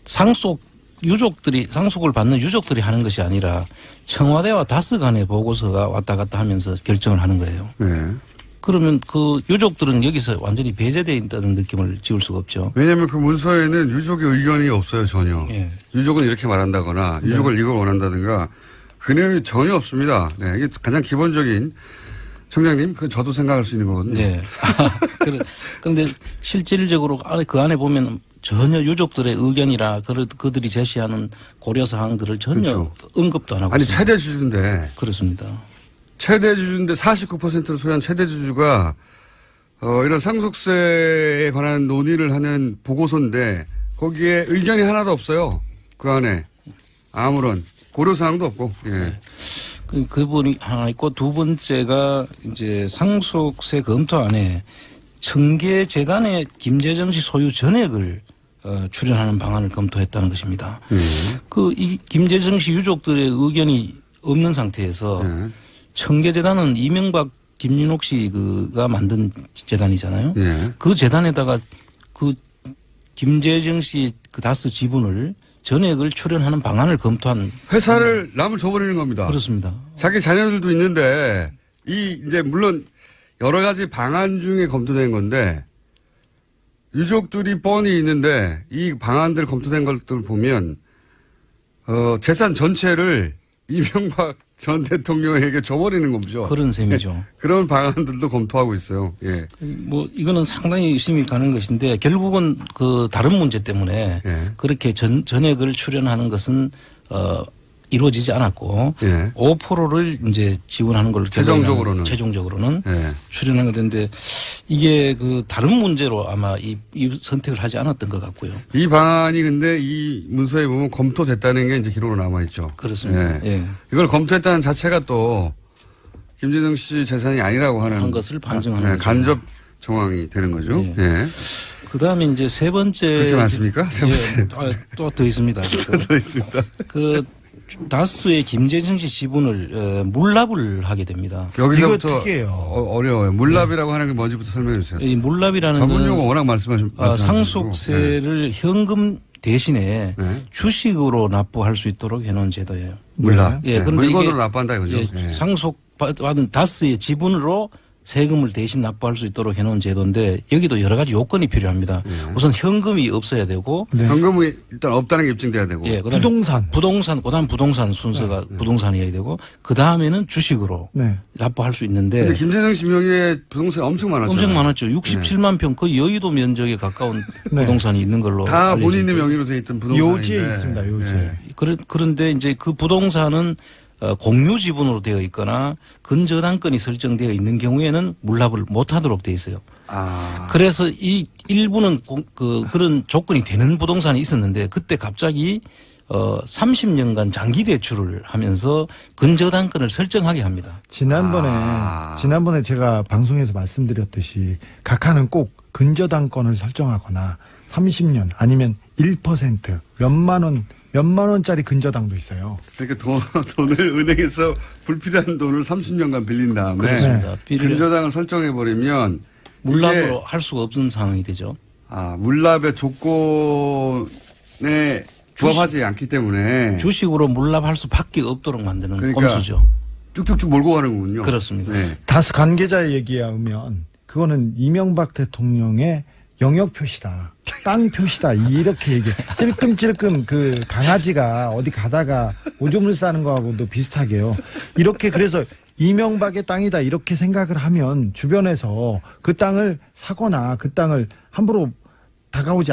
상속을 받는 유족들이 하는 것이 아니라 청와대와 다스 간의 보고서가 왔다 갔다 하면서 결정을 하는 거예요. 네. 그러면 그 유족들은 여기서 완전히 배제되어 있다는 느낌을 지울 수가 없죠. 왜냐하면 그 문서에는 유족의 의견이 없어요, 전혀. 예. 유족은 이렇게 말한다거나 유족을 이걸 원한다든가 그 내용이 전혀 없습니다. 네, 이게 가장 기본적인 청장님, 그 저도 생각할 수 있는 거거든요. 네. 그런데 실질적으로 그 안에 보면 전혀 유족들의 의견이라 그들이 제시하는 고려 사항들을 전혀 그렇죠. 언급도 안 하고 아니, 있습니다. 최대 주주인데. 그렇습니다. 최대 주주인데 49%를 소유한 최대 주주가 이런 상속세에 관한 논의를 하는 보고서인데 거기에 의견이 하나도 없어요. 그 안에 아무런 고려사항도 없고. 예. 그 부분이 하나 있고 두 번째가 이제 상속세 검토안에 청계재단의 김재정 씨 소유 전액을 출연하는 방안을 검토했다는 것입니다. 이 김재정 씨 유족들의 의견이 없는 상태에서 청계재단은 이명박 김윤옥 씨가 만든 재단이잖아요. 예. 그 재단에다가 그 김재정 씨 그 다스 지분을 전액을 출연하는 방안을 검토한 회사를 남을 줘버리는 겁니다. 그렇습니다. 자기 자녀들도 있는데 이제 물론 여러 가지 방안 중에 검토된 건데 유족들이 뻔히 있는데 이 방안들 검토된 것들 보면 재산 전체를 이명박 전 대통령에게 줘버리는 거죠. 그런 셈이죠. 그런 방안들도 검토하고 있어요. 예. 뭐 이거는 상당히 의심이 가는 것인데 결국은 그 다른 문제 때문에 예. 그렇게 전액을 출연하는 것은 이루어지지 않았고 예. 5%를 이제 지원하는 걸로 최종적으로는 예. 출연한 건데 이게 그 다른 문제로 아마 이 선택을 하지 않았던 것 같고요. 이 방안이 근데 이 문서에 보면 검토됐다는 게 이제 기록으로 남아있죠. 그렇습니다. 예. 예. 이걸 검토했다는 자체가 또 김재정 씨 재산이 아니라고 하는 한 것을 반증하는 거죠. 간접 정황이 되는 거죠. 예. 예. 그다음에 이제 세 번째 그렇게 많습니까? 세 번째. 또 더 있습니다. 더 있습니다. 그 다스의 김재정 씨 지분을 물납을 하게 됩니다. 여기서부터 이거 특이해요. 어려워요. 물납이라고 하는 게 뭔지부터 설명해 주세요. 이 물납이라는 전문 건 용어 워낙 말씀하시고 상속세를 현금 대신에 네. 주식으로 납부할 수 있도록 해놓은 제도예요. 물납. 예, 네. 그런데 물건으로 이게 납부한다 이거죠. 예. 상속받은 다스의 지분으로 세금을 대신 납부할 수 있도록 해놓은 제도인데 여기도 여러 가지 요건이 필요합니다. 우선 현금이 없어야 되고 현금이 일단 없다는 게 입증돼야 되고. 예, 그다음에 부동산. 그다음 부동산 순서가 부동산이어야 되고 그 다음에는 주식으로 네. 납부할 수 있는데 근데 김재정 씨 명의의 부동산이 엄청 많았죠. 엄청 많았죠. 67만 평 거의 여의도 면적에 가까운 네. 부동산이 있는 걸로 다 알려져 본인의 있고요. 명의로 돼 있던 부동산인데. 요지에 있습니다. 요지에. 예. 그런데 이제 그 부동산은 공유 지분으로 되어 있거나 근저당권이 설정되어 있는 경우에는 물납을 못하도록 되어 있어요. 아. 그래서 이 일부는 그런 조건이 되는 부동산이 있었는데 그때 갑자기 30년간 장기 대출을 하면서 근저당권을 설정하게 합니다. 지난번에 제가 방송에서 말씀드렸듯이 각하는 꼭 근저당권을 설정하거나 30년 아니면 1% 몇만 원짜리 근저당도 있어요. 그러니까 돈을 은행에서 불필요한 돈을 30년간 빌린 다음에 그렇습니다. 근저당을 설정해 버리면 물납으로 이게 할 수가 없는 상황이 되죠. 물납의 조건에 부합하지 않기 때문에 주식으로 물납할 수밖에 없도록 만드는 그러니까 꼼수죠. 쭉쭉쭉 몰고 가는 거군요. 그렇습니다. 네. 다수 관계자의 얘기에 의하면 그거는 이명박 대통령의 영역 표시다. 땅 표시다. 이렇게 얘기해. 찔끔찔끔 그 강아지가 어디 가다가 오줌을 싸는 거하고도 비슷하게요. 이렇게 그래서 이명박의 땅이다 이렇게 생각을 하면 주변에서 그 땅을 사거나 그 땅을 함부로 다가오지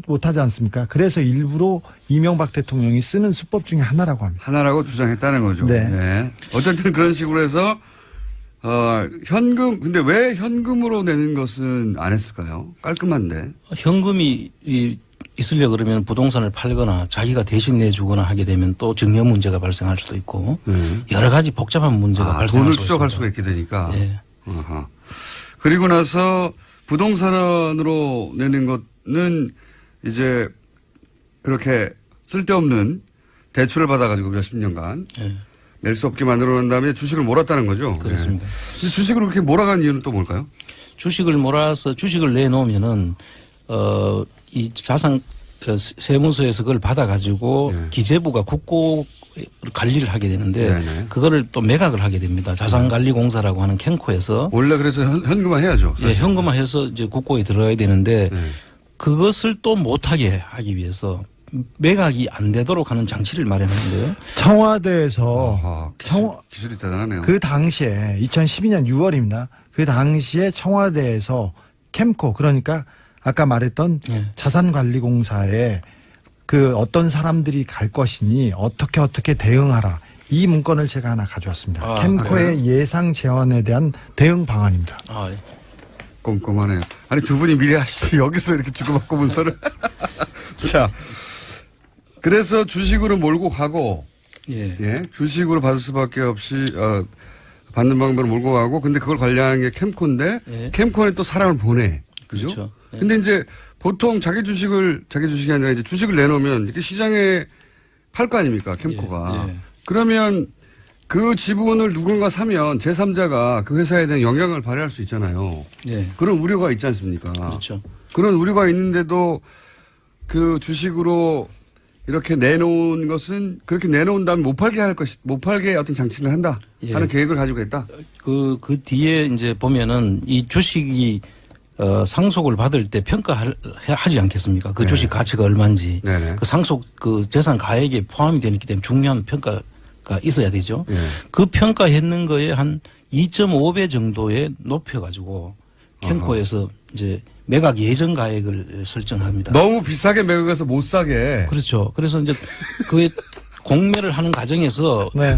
못하지 않습니까? 그래서 일부러 이명박 대통령이 쓰는 수법 중에 하나라고 합니다. 하나라고 주장했다는 거죠. 네. 어쨌든 그런 식으로 해서 현금 근데 왜 현금으로 내는 것은 안 했을까요? 깔끔한데. 현금이 있으려 그러면 부동산을 팔거나 자기가 대신 내주거나 하게 되면 또 증여 문제가 발생할 수도 있고 여러 가지 복잡한 문제가 발생할 돈을 수 추적할 있습니다. 수가 있게 되니까. 네. 어허. 그리고 나서 부동산으로 내는 것은 이제 그렇게 쓸데없는 대출을 받아가지고 몇십 년간 네. 낼 수 없게 만들어 놓은 다음에 주식을 몰았다는 거죠. 그렇습니다. 네. 근데 주식을 그렇게 몰아간 이유는 또 뭘까요? 주식을 몰아서 주식을 내놓으면은 이 자산 세무서에서 그걸 받아가지고 네. 기재부가 국고 관리를 하게 되는데 네네. 그거를 또 매각을 하게 됩니다. 자산관리공사라고 하는 캔코에서 원래 그래서 현금화 해야죠. 예, 현금화해서 이제 국고에 들어가야 되는데 네. 그것을 또 못하게 하기 위해서 매각이 안 되도록 하는 장치를 마련하는데요. 청와대에서 기술이 대단하네요. 그 당시에 2012년 6월입니다. 그 당시에 청와대에서 캠코 그러니까 아까 말했던 예. 자산관리공사에 그 어떤 사람들이 갈 것이니 어떻게 대응하라. 이 문건을 제가 하나 가져왔습니다. 아, 캠코의 예상 재원에 대한 대응 방안입니다. 아, 예. 꼼꼼하네요. 아니 두 분이 미리 하시지 여기서 이렇게 주고받고 문서를. 자, 그래서 주식으로 몰고 가고 예. 주식으로 받을 수밖에 없이 받는 방법으로 몰고 가고 근데 그걸 관리하는 게 캠코인데 예. 캠코에 또 사람을 보내. 그죠? 그렇죠. 예. 근데 이제 보통 자기 주식이 아니라 이제 주식을 내놓으면 이렇게 시장에 팔 거 아닙니까? 캠코가. 예. 그러면 그 지분을 누군가 사면 제3자가 그 회사에 대한 영향을 발휘할 수 있잖아요. 예. 그런 우려가 있지 않습니까? 그렇죠. 그런 우려가 있는데도 그 주식으로 이렇게 내놓은 것은 그렇게 내놓은 다음에 못 팔게 어떤 장치를 한다 예. 하는 계획을 가지고 있다. 그 뒤에 이제 보면은 이 주식이 상속을 받을 때 평가하지 않겠습니까? 그 네. 주식 가치가 얼마인지. 네네. 그 상속 그 재산 가액에 포함이 되기 때문에 중요한 평가가 있어야 되죠. 예. 그 평가했는 거에 한 2.5배 정도에 높여가지고 캔코에서 이제 매각 예정 가액을 설정합니다. 너무 비싸게 매각해서 못 사게. 그렇죠. 그래서 이제 그 공매를 하는 과정에서 네.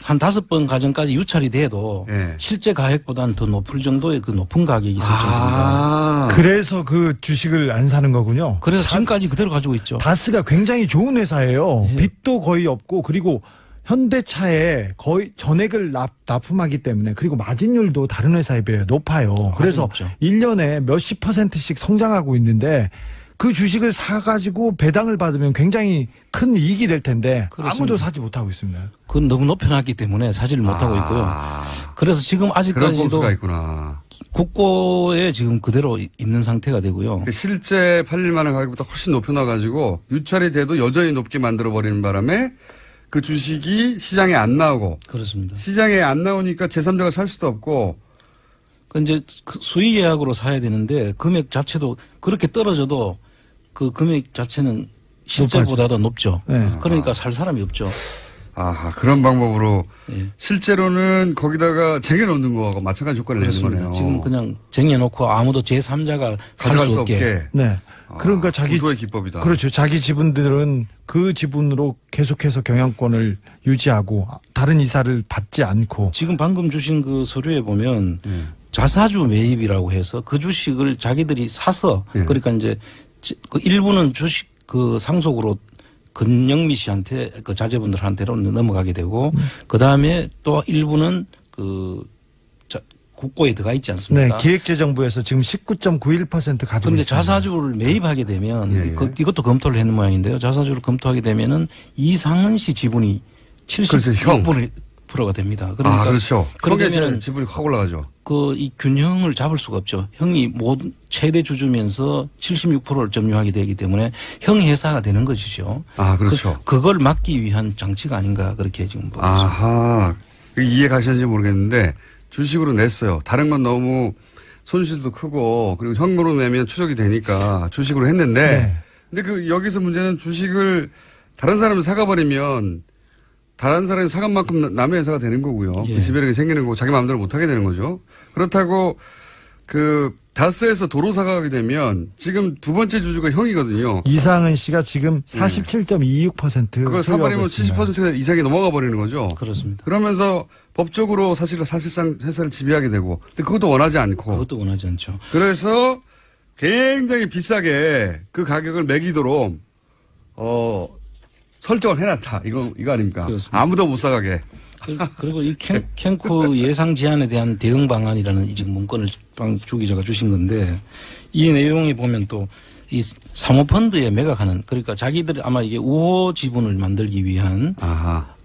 한 5번 과정까지 유찰이 돼도 예. 실제 가액보다는 더 높을 정도의 그 높은 가격이 설정됩니다. 그래서 그 주식을 안 사는 거군요. 그래서 지금까지 그대로 가지고 있죠. 다스가 굉장히 좋은 회사예요. 예. 빚도 거의 없고 그리고 현대차에 거의 전액을 납품하기 때문에 그리고 마진율도 다른 회사에 비해 높아요. 그래서 높죠. 1년에 몇십 %씩 성장하고 있는데 그 주식을 사가지고 배당을 받으면 굉장히 큰 이익이 될 텐데 그렇습니다. 아무도 사지 못하고 있습니다. 그건 너무 높여놨기 때문에 사지를 못하고 있고요. 그래서 지금 그런 아직까지도 꼼수가 있구나. 국고에 지금 그대로 있는 상태가 되고요. 실제 팔릴 만한 가격보다 훨씬 높여놔가지고 유찰이 돼도 여전히 높게 만들어버리는 바람에 그 주식이 시장에 안 나오고 그렇습니다. 시장에 안 나오니까 제3자가 살 수도 없고 그 이제 수의 예약으로 사야 되는데 금액 자체도 그렇게 떨어져도 그 금액 자체는 실제보다도 높죠. 네. 그러니까 살 사람이 없죠. 그런 방법으로 예. 실제로는 거기다가 쟁여놓는 거하고 마찬가지 효과를 내는 그렇습니다. 거네요. 지금 그냥 쟁여놓고 아무도 제3자가 살 가져갈 수 수 없게. 없게. 네. 그러니까 자기 고도의 기법이다. 그렇죠. 자기 지분들은 그 지분으로 계속해서 경영권을 유지하고 다른 이사를 받지 않고 지금 방금 주신 그 서류에 보면 자사주 매입이라고 해서 그 주식을 자기들이 사서 그러니까 이제 그 일부는 주식 그 상속으로 건영미 씨한테 그 자제분들한테로 넘어가게 되고 그 다음에 또 일부는 그 국고에 들어가 있지 네, 않습니까? 기획재정부에서 지금 19.91% 가지고 그런데 있습니다. 자사주를 매입하게 되면 예. 이것도 검토를 했는 모양인데요. 자사주를 검토하게 되면은 이상은 씨 지분이 그래서 형. 76% 36%가 됩니다. 그러니까 그렇죠. 그러면 그러면 지분이 확 올라가죠. 그 이 균형을 잡을 수가 없죠. 형이 모든 최대 주주면서 76%를 점유하게 되기 때문에 형 회사가 되는 것이죠. 그렇죠. 그걸 막기 위한 장치가 아닌가 그렇게 지금 보고 있습니다. 아하. 이해 가시는지 모르겠는데 주식으로 냈어요. 다른 건 너무 손실도 크고 그리고 현금으로 내면 추적이 되니까 주식으로 했는데 네. 근데 그 여기서 문제는 주식을 다른 사람이 사가버리면 다른 사람이 사간 만큼 남의 회사가 되는 거고요. 예. 그 지배력이 생기는 거고 자기 마음대로 못하게 되는 거죠. 그렇다고 그 다스에서 도로 사가게 되면 지금 두 번째 주주가 형이거든요. 이상은 씨가 지금 47.26% 그걸 사버리면 70% 이상이 넘어가 버리는 거죠. 그렇습니다. 그러면서 법적으로 사실상 회사를 지배하게 되고 근데 그것도 원하지 않고 그것도 원하지 않죠. 그래서 굉장히 비싸게 그 가격을 매기도록 설정을 해놨다. 이거 아닙니까? 그렇습니다. 아무도 못 사가게. 그리고 이 캔코 예상 제한에 대한 대응 방안이라는 지금 문건을 주 기자가 주신 건데 이 내용에 보면 또 이 사모펀드에 매각하는 그러니까 자기들이 아마 이게 우호 지분을 만들기 위한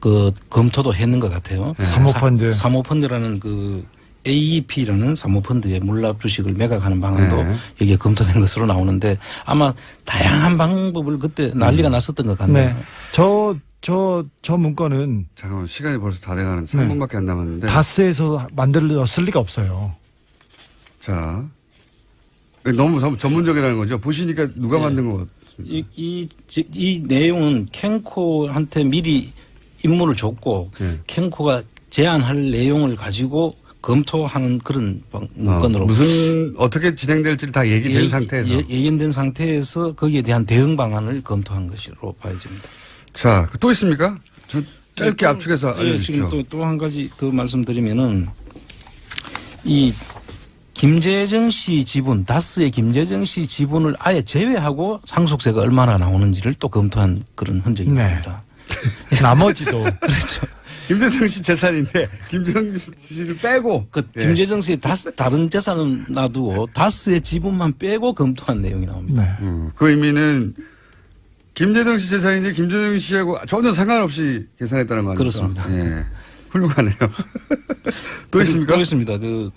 그 검토도 했는 것 같아요. 네. 사모펀드. 사모펀드라는 그 AEP라는 사모펀드의 물납 주식을 매각하는 방안도 네. 여기에 검토된 것으로 나오는데 아마 다양한 방법을 그때 난리가 났었던 것 같네요. 네. 저 문건은 잠깐만 시간이 벌써 다 돼가는 3분밖에 안 남았는데. 다스에서 만들었을 리가 없어요. 자. 너무 전문적이라는 거죠. 보시니까 누가 만든 것 같습니다. 이 내용은 캔코한테 미리 임무를 줬고 네. 캔코가 제안할 내용을 가지고 검토하는 그런 문건으로 무슨 어떻게 진행될지를 다 얘기된 상태에서. 예견된 상태에서 거기에 대한 대응 방안을 검토한 것으로 봐야집니다. 자, 또 있습니까? 저 짧게 압축해서 알려주십시오. 지금 또 한 가지 그 말씀드리면은 이 김재정 씨 지분, 다스의 김재정 씨 지분을 아예 제외하고 상속세가 얼마나 나오는지를 또 검토한 그런 흔적이 네. 있습니다. 나머지도 그렇죠. 김재정 씨 재산인데 김재정 씨를 빼고. 예. 김재정 씨의 다른 재산은 놔두고 다스의 지분만 빼고 검토한 내용이 나옵니다. 네. 그 의미는 김재정 씨 재산인데 김재정 씨하고 전혀 상관없이 계산했다는 거 아닙니까? 그렇습니다. 예. 훌륭하네요. 또 있습니까? 또 있습니다. 그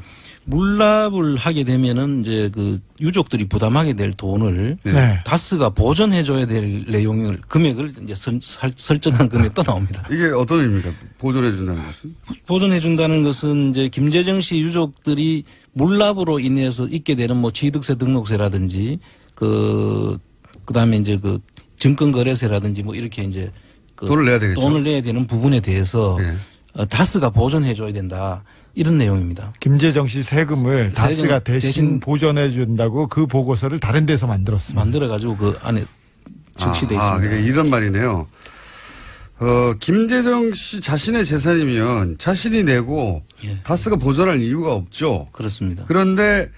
물납을 하게 되면은 이제 그 유족들이 부담하게 될 돈을 네. 다스가 보존해줘야 될 내용을 금액을 이제 설정한 금액이 또 나옵니다. 이게 어떤 의미입니까? 보존해준다는 것은? 보존해준다는 것은 이제 김재정 씨 유족들이 물납으로 인해서 있게 되는 뭐 취득세 등록세라든지 그다음에 이제 그 증권거래세라든지 뭐 이렇게 이제 그 돈을 내야 되겠죠. 돈을 내야 되는 부분에 대해서 예. 다스가 보존해줘야 된다. 이런 내용입니다. 김재정 씨 세금을 다스가 대신 보존해 준다고 그 보고서를 다른 데서 만들었습니다. 만들어가지고 그 안에 적시돼 있습니다. 그러니까 이런 말이네요. 김재정 씨 자신의 재산이면 자신이 내고 예. 다스가 보존할 이유가 없죠. 그렇습니다. 그런데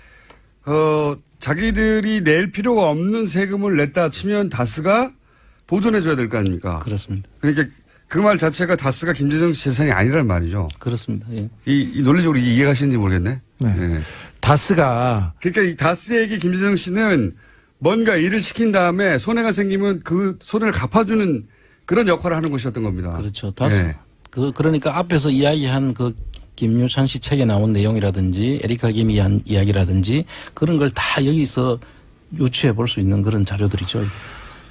자기들이 낼 필요가 없는 세금을 냈다 치면 다스가 보존해줘야 될 거 아닙니까? 그렇습니다. 그러니까 그 말 자체가 다스가 김재정 씨 재산이 아니란 말이죠. 그렇습니다. 예. 이 논리적으로 이해가시는지 모르겠네. 네. 예. 다스가 그러니까 이 다스에게 김재정 씨는 뭔가 일을 시킨 다음에 손해가 생기면 그 손해를 갚아주는 그런 역할을 하는 것이었던 겁니다. 그렇죠. 다스. 예. 그러니까 앞에서 이야기한 그 김유찬 씨 책에 나온 내용이라든지 에리카 김이 한 이야기라든지 그런 걸 다 여기서 유추해 볼 수 있는 그런 자료들이죠.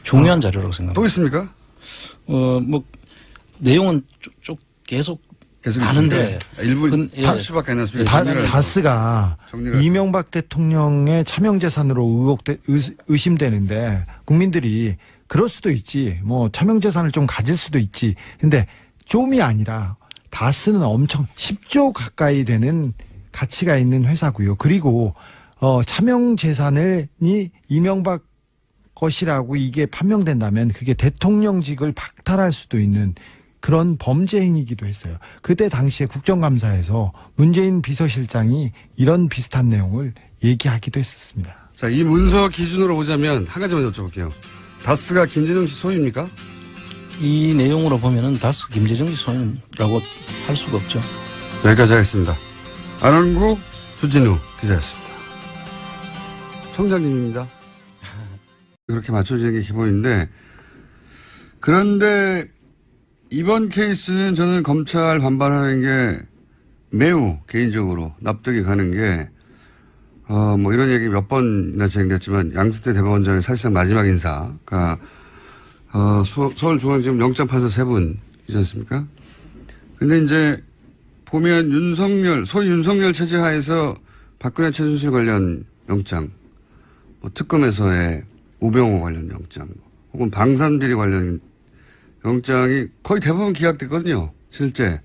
중요한 자료라고 생각합니다. 또 있습니까? 뭐 내용은 쭉 계속 아는데 일부 예. 탑수밖에 안 났습니다. 다스가 정리를 이명박 대통령의 차명재산으로 의심되는데 국민들이 그럴 수도 있지. 뭐 차명재산을 좀 가질 수도 있지. 근데 좀이 아니라 다스는 엄청 10조 가까이 되는 가치가 있는 회사고요. 그리고 차명재산이 이명박 것이라고 이게 판명된다면 그게 대통령직을 박탈할 수도 있는 그런 범죄 행위이기도 했어요. 그때 당시에 국정감사에서 문재인 비서실장이 이런 비슷한 내용을 얘기하기도 했었습니다. 자, 이 문서 기준으로 보자면 한 가지만 여쭤볼게요. 다스가 김재정 씨 소유입니까? 이 내용으로 보면은 다스 김재정 씨 소유라고 할 수가 없죠. 여기까지 하겠습니다. 안원구 주진우 기자였습니다. 청장님입니다. 그렇게 맞춰지는 게 기본인데 그런데 이번 케이스는 저는 검찰 반발하는 게 매우 개인적으로 납득이 가는 게, 뭐 이런 얘기 몇 번이나 진행됐지만 양승태 대법원장의 사실상 마지막 인사가, 서울중앙지검 영장판사 3분이지 않습니까? 근데 이제 보면 소위 윤석열 체제 하에서 박근혜 최순실 관련 영장, 뭐 특검에서의 우병우 관련 영장, 혹은 방산비리 관련 영장이 거의 대부분 기각됐거든요. 실제.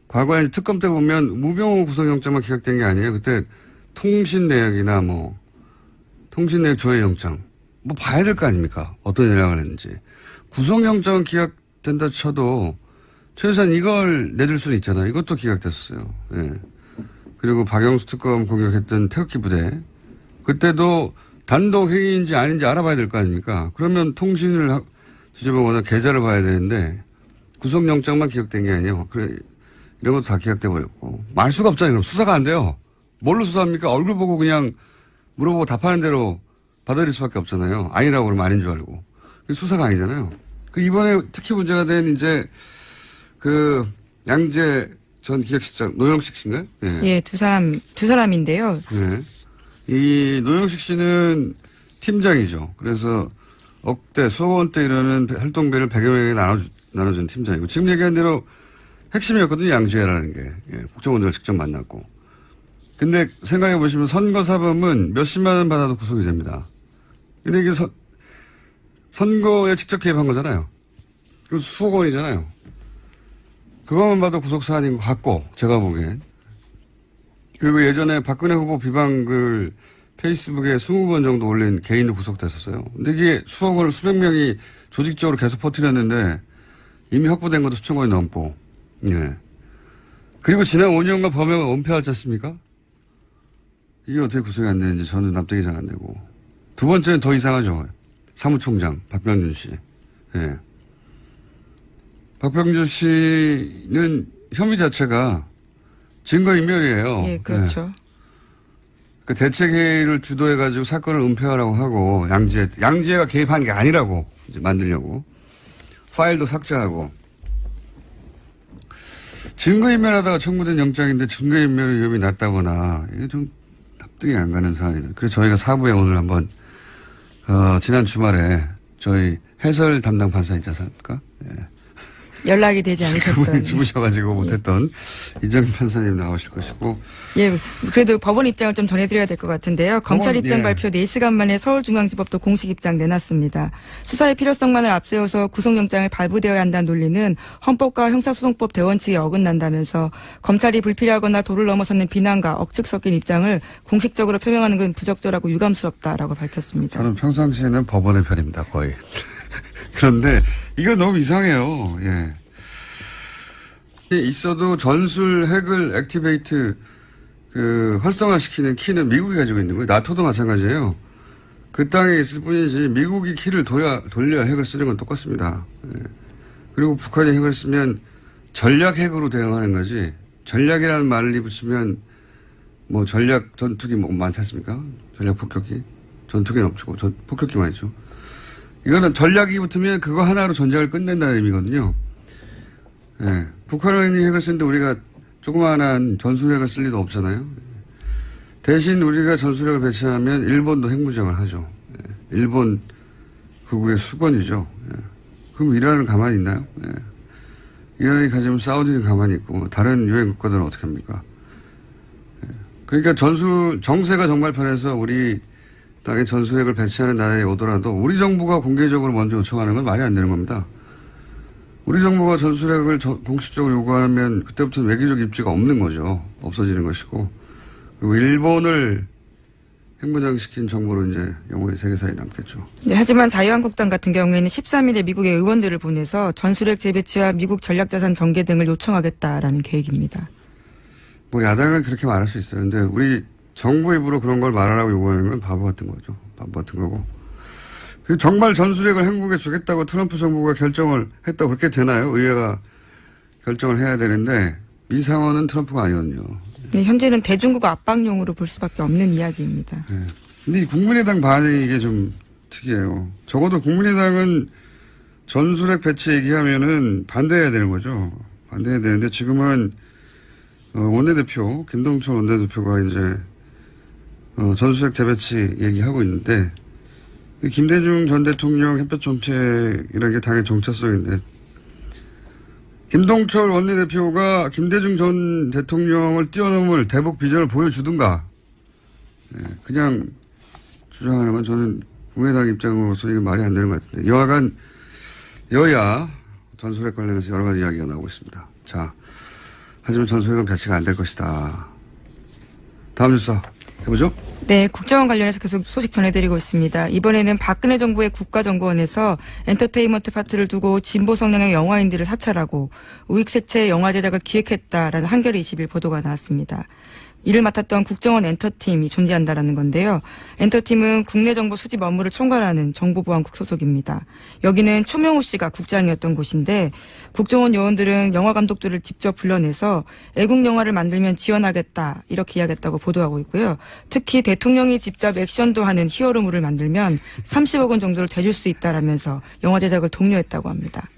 과거에 특검 때 보면 우병우 구속영장만 기각된 게 아니에요. 그때 통신 내역이나 뭐, 통신 내역 조회 영장, 뭐 봐야 될 거 아닙니까? 어떤 연락을 했는지. 구속영장은 기각된다 쳐도 최소한 이걸 내줄 수는 있잖아요. 이것도 기각됐었어요. 예. 그리고 박영수 특검 공격했던 태극기 부대. 그때도 단독 행위인지 아닌지 알아봐야 될 거 아닙니까? 그러면 통신을 뒤져보거나 계좌를 봐야 되는데 구속영장만 기각된 게 아니에요. 그래, 이런 것도 다 기각돼 버렸고. 말 수가 없잖아요. 그럼 수사가 안 돼요. 뭘로 수사합니까? 얼굴 보고 그냥 물어보고 답하는 대로 받아들일 수밖에 없잖아요. 아니라고 그러면 아닌 줄 알고. 수사가 아니잖아요. 이번에 특히 문제가 된 이제 양재 전 기획실장 노영식 씨인가요? 예. 예, 두 사람인데요. 예. 이 노영식 씨는 팀장이죠. 그래서 억대, 수억 원대 이러는 활동비를 100여 명에게 나눠준 팀장이고, 지금 얘기한 대로 핵심이었거든요. 양재라는 게. 예, 국정원장을 직접 만났고. 근데 생각해 보시면 선거사범은 몇십만 원 받아도 구속이 됩니다. 근데 이게 선거에 직접 개입한 거잖아요. 그리고 수억 원이잖아요. 그것만 봐도 구속사안인 것 같고, 제가 보기엔. 그리고 예전에 박근혜 후보 비방글 페이스북에 20번 정도 올린 개인도 구속됐었어요. 근데 이게 수억 원을 수백 명이 조직적으로 계속 퍼뜨렸는데 이미 확보된 것도 수천 건이 넘고, 예. 그리고 지난 5년간 범행을 은폐하지 않습니까? 이게 어떻게 구속이 안 되는지 저는 납득이 잘 안 되고. 두 번째는 더 이상하죠. 사무총장, 박병준 씨. 예. 박병준 씨는 혐의 자체가 증거인멸이에요. 예, 그렇죠. 예. 그 대책회의를 주도해가지고 사건을 은폐하라고 하고, 양지혜가 개입한 게 아니라고 이제 만들려고. 파일도 삭제하고. 증거인멸하다가 청구된 영장인데 증거인멸의 위험이 낮다거나, 이게 좀 납득이 안 가는 사안이에요. 그래서 저희가 4부에 오늘 한번, 지난 주말에 저희 해설 담당 판사 있지 않습니까? 예. 연락이 되지 않으셨던. 그분이 죽으셔가지고 못했던 이정희 판사님 나오실 것이고. 예, 그래도 법원 입장을 좀 전해드려야 될 것 같은데요. 검찰 입장 예. 발표 4시간 만에 서울중앙지법도 공식 입장 내놨습니다. 수사의 필요성만을 앞세워서 구속영장을 발부되어야 한다는 논리는 헌법과 형사소송법 대원칙에 어긋난다면서 검찰이 불필요하거나 도를 넘어서는 비난과 억측 섞인 입장을 공식적으로 표명하는 건 부적절하고 유감스럽다라고 밝혔습니다. 저는 평상시에는 법원의 편입니다, 거의. 그런데 이거 너무 이상해요. 예. 있어도 전술 핵을 액티베이트 활성화시키는 키는 미국이 가지고 있는 거예요. 나토도 마찬가지예요. 그 땅에 있을 뿐이지 미국이 키를 돌려야 핵을 쓰는 건 똑같습니다. 예. 그리고 북한이 핵을 쓰면 전략 핵으로 대응하는 거지. 전략이라는 말을 입으시면 뭐 전략 전투기 뭐 많지 않습니까? 전략 폭격기. 전투기는 없고 폭격기만 있죠. 이거는 전략이 붙으면 그거 하나로 전쟁을 끝낸다는 의미거든요. 예. 북한이 핵을 쓰는데 우리가 조그마한 전술핵을 쓸 리도 없잖아요. 대신 우리가 전술핵을 배치하면 일본도 핵무장을 하죠. 예. 일본 극우의 수건이죠. 예. 그럼 이란은 가만히 있나요? 예. 이란이 가지면 사우디는 가만히 있고 다른 유엔 국가들은 어떻게 합니까? 예. 그러니까 정세가 정말 편해서 우리 땅에 전술핵을 배치하는 나라에 오더라도 우리 정부가 공개적으로 먼저 요청하는 건 말이 안 되는 겁니다. 우리 정부가 전술핵을 공식적으로 요구하면 그때부터는 외교적 입지가 없는 거죠. 없어지는 것이고. 그리고 일본을 핵무장시킨 정부로 이제 영원히 세계사에 남겠죠. 네, 하지만 자유한국당 같은 경우에는 13일에 미국의 의원들을 보내서 전술핵 재배치와 미국 전략자산 전개 등을 요청하겠다라는 계획입니다. 뭐 야당은 그렇게 말할 수 있어요. 근데 우리 정부 입으로 그런 걸 말하라고 요구하는 건 바보 같은 거죠. 바보 같은 거고. 정말 전술핵을 한국에 주겠다고 트럼프 정부가 결정을 했다고 그렇게 되나요? 의회가 결정을 해야 되는데 이 상황은 트럼프가 아니거든요. 네, 현재는 대중국 압박용으로 볼 수밖에 없는 이야기입니다. 네. 근데 이 국민의당 반응이 이게 좀 특이해요. 적어도 국민의당은 전술핵 배치 얘기하면은 반대해야 되는 거죠. 반대해야 되는데 지금은 원내대표, 김동철 원내대표가 이제 전술핵 재배치 얘기하고 있는데 김대중 전 대통령 햇볕 정책이라는 게 당의 정체성인데 김동철 원내대표가 김대중 전 대통령을 뛰어넘을 대북 비전을 보여주든가 그냥 주장하는 건 저는 국민의당 입장으로서 이게 말이 안 되는 것 같은데 여하간 여야 전술핵 관련해서 여러 가지 이야기가 나오고 있습니다. 자, 하지만 전술핵은 배치가 안 될 것이다. 다음 뉴스 해보죠. 네, 국정원 관련해서 계속 소식 전해드리고 있습니다. 이번에는 박근혜 정부의 국가정보원에서 엔터테인먼트 파트를 두고 진보 성향의 영화인들을 사찰하고 우익색채 영화 제작을 기획했다라는 한겨레 20일 보도가 나왔습니다. 이를 맡았던 국정원 엔터팀이 존재한다라는 건데요. 엔터팀은 국내 정보 수집 업무를 총괄하는 정보보안국 소속입니다. 여기는 초명호 씨가 국장이었던 곳인데 국정원 요원들은 영화 감독들을 직접 불러내서 애국 영화를 만들면 지원하겠다 이렇게 이야기했다고 보도하고 있고요. 특히 대통령이 직접 액션도 하는 히어로물을 만들면 30억 원 정도를 대줄 수 있다라면서 영화 제작을 독려했다고 합니다.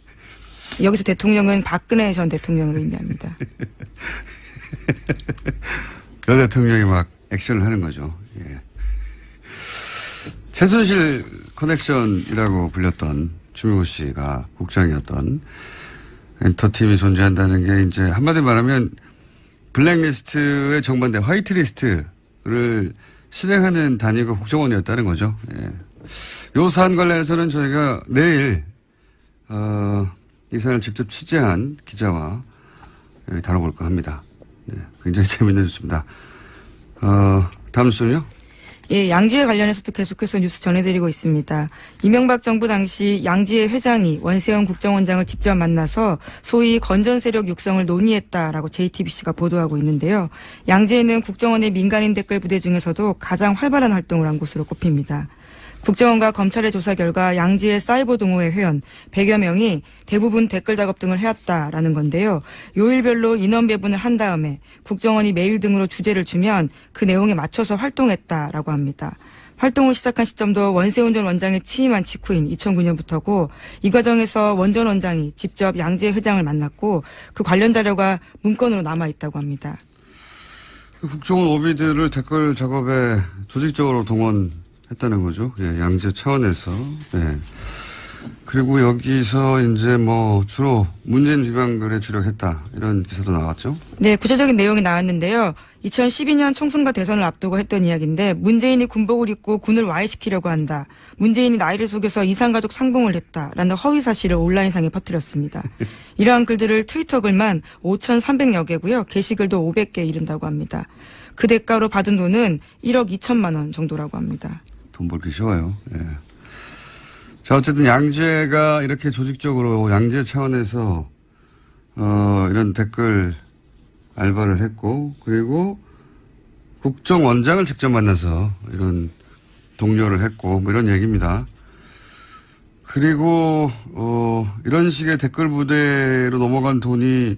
여기서 대통령은 박근혜 전 대통령을 의미합니다. 여 대통령이 막 액션을 하는 거죠. 예. 최순실 커넥션이라고 불렸던 추명호 씨가 국장이었던 엔터팀이 존재한다는 게 이제 한마디로 말하면 블랙리스트에 정반대 화이트리스트를 실행하는 단위가 국정원이었다는 거죠. 예. 요 사안 관련해서는 저희가 내일 이 사안을 직접 취재한 기자와 다뤄볼까 합니다. 네, 굉장히 재밌는 뉴스입니다. 다음 뉴스는요? 예, 양지회 관련해서도 계속해서 뉴스 전해드리고 있습니다. 이명박 정부 당시 양지회 회장이 원세훈 국정원장을 직접 만나서 소위 건전 세력 육성을 논의했다라고 JTBC가 보도하고 있는데요. 양지회는 국정원의 민간인 댓글 부대 중에서도 가장 활발한 활동을 한 곳으로 꼽힙니다. 국정원과 검찰의 조사 결과 양지의 사이버 동호회 회원 100여 명이 대부분 댓글 작업 등을 해왔다라는 건데요. 요일별로 인원 배분을 한 다음에 국정원이 메일 등으로 주제를 주면 그 내용에 맞춰서 활동했다라고 합니다. 활동을 시작한 시점도 원세훈 전 원장이 취임한 직후인 2009년부터고 이 과정에서 원 전 원장이 직접 양지의 회장을 만났고 그 관련 자료가 문건으로 남아있다고 합니다. 국정원 오비들을 댓글 작업에 조직적으로 동원했다는 거죠. 예, 양재 차원에서. 예. 그리고 여기서 이제 뭐 주로 문재인 비방글에 주력했다 이런 기사도 나왔죠. 네, 구체적인 내용이 나왔는데요. 2012년 총선과 대선을 앞두고 했던 이야기인데 문재인이 군복을 입고 군을 와해시키려고 한다. 문재인이 나이를 속여서 이산가족 상봉을 했다라는 허위 사실을 온라인상에 퍼뜨렸습니다. 이러한 글들을 트위터 글만 5,300여 개고요. 게시글도 500개 이른다고 합니다. 그 대가로 받은 돈은 1억 2천만 원 정도라고 합니다. 돈 벌기 쉬워요. 예. 자, 어쨌든 양재가 이렇게 조직적으로 양재 차원에서 이런 댓글 알바를 했고 그리고 국정원장을 직접 만나서 이런 독려를 했고 뭐 이런 얘기입니다. 그리고 이런 식의 댓글 부대로 넘어간 돈이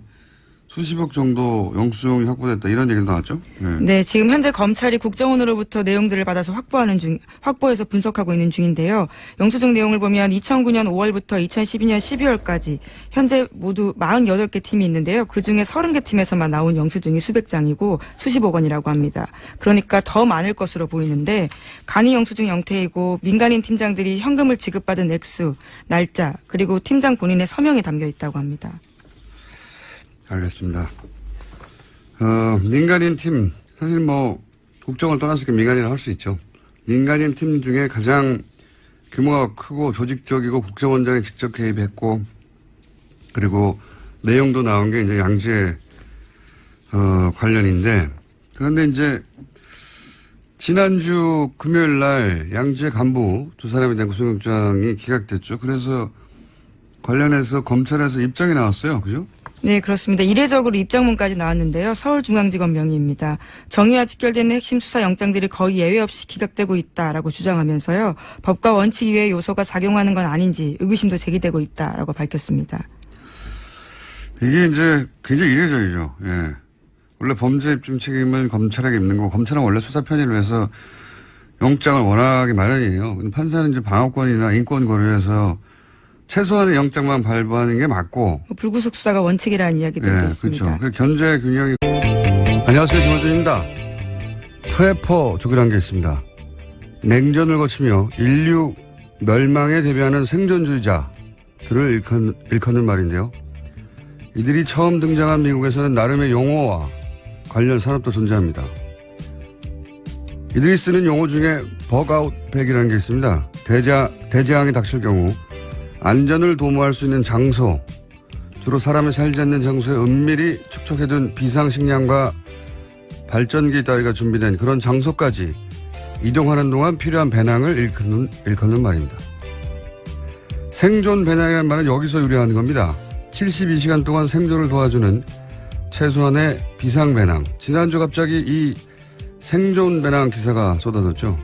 수십억 정도 영수증이 확보됐다 이런 얘기도 나왔죠? 네. 네, 지금 현재 검찰이 국정원으로부터 내용들을 받아서 확보해서 분석하고 있는 중인데요. 영수증 내용을 보면 2009년 5월부터 2012년 12월까지 현재 모두 48개 팀이 있는데요. 그중에 30개 팀에서만 나온 영수증이 수백 장이고 수십억 원이라고 합니다. 그러니까 더 많을 것으로 보이는데 간이 영수증 형태이고 민간인 팀장들이 현금을 지급받은 액수, 날짜 그리고 팀장 본인의 서명이 담겨 있다고 합니다. 알겠습니다. 민간인 팀, 사실 뭐, 국정을 떠나서 민간인을 할 수 있죠. 민간인 팀 중에 가장 규모가 크고 조직적이고 국정원장이 직접 개입했고, 그리고 내용도 나온 게 이제 양지의, 관련인데, 그런데 이제, 지난주 금요일 날 양지의 간부 두 사람에 대한 구속영장이 기각됐죠. 그래서 관련해서 검찰에서 입장이 나왔어요. 그죠? 네, 그렇습니다. 이례적으로 입장문까지 나왔는데요. 서울중앙지검 명의입니다. 정의와 직결되는 핵심 수사 영장들이 거의 예외 없이 기각되고 있다라고 주장하면서요. 법과 원칙 이외의 요소가 작용하는 건 아닌지 의구심도 제기되고 있다라고 밝혔습니다. 이게 이제 굉장히 이례적이죠. 예. 원래 범죄 입증 책임은 검찰에게 있는 거고 검찰은 원래 수사 편의를 위해서 영장을 원하기 마련이에요. 근데 판사는 이제 방어권이나 인권 고려해서 최소한의 영장만 발부하는 게 맞고. 불구속 수사가 원칙이라는 이야기들도 예, 있습니다. 그렇죠. 그 견제 균형이. 안녕하세요, 김호준입니다. 프레퍼족이라는 게 있습니다. 냉전을 거치며 인류 멸망에 대비하는 생존주의자들을 일컫는 말인데요. 이들이 처음 등장한 미국에서는 나름의 용어와 관련 산업도 존재합니다. 이들이 쓰는 용어 중에 버그아웃백이라는 게 있습니다. 대재앙이 닥칠 경우 안전을 도모할 수 있는 장소, 주로 사람이 살지 않는 장소에 은밀히 축적해둔 비상식량과 발전기 따위가 준비된 그런 장소까지 이동하는 동안 필요한 배낭을 일컫는 말입니다. 생존 배낭이라는 말은 여기서 유래하는 겁니다. 72시간 동안 생존을 도와주는 최소한의 비상 배낭. 지난주 갑자기 이 생존 배낭 기사가 쏟아졌죠.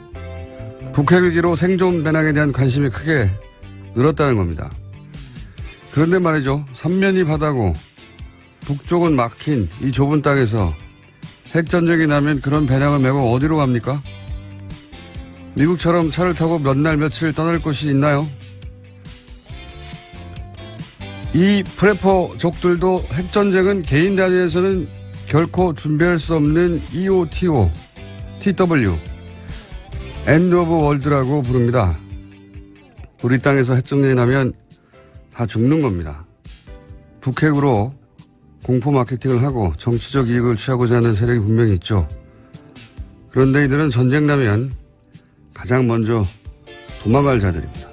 북핵 위기로 생존 배낭에 대한 관심이 크게 늘었다는 겁니다. 그런데 말이죠. 삼면이 바다고 북쪽은 막힌 이 좁은 땅에서 핵전쟁이 나면 그런 배낭을 메고 어디로 갑니까? 미국처럼 차를 타고 몇 날 며칠 떠날 곳이 있나요? 이 프레퍼족들도 핵전쟁은 개인 단위에서는 결코 준비할 수 없는 EOTO, TW, End of World라고 부릅니다. 우리 땅에서 핵전쟁이 나면 다 죽는 겁니다. 북핵으로 공포 마케팅을 하고 정치적 이익을 취하고자 하는 세력이 분명히 있죠. 그런데 이들은 전쟁 나면 가장 먼저 도망갈 자들입니다.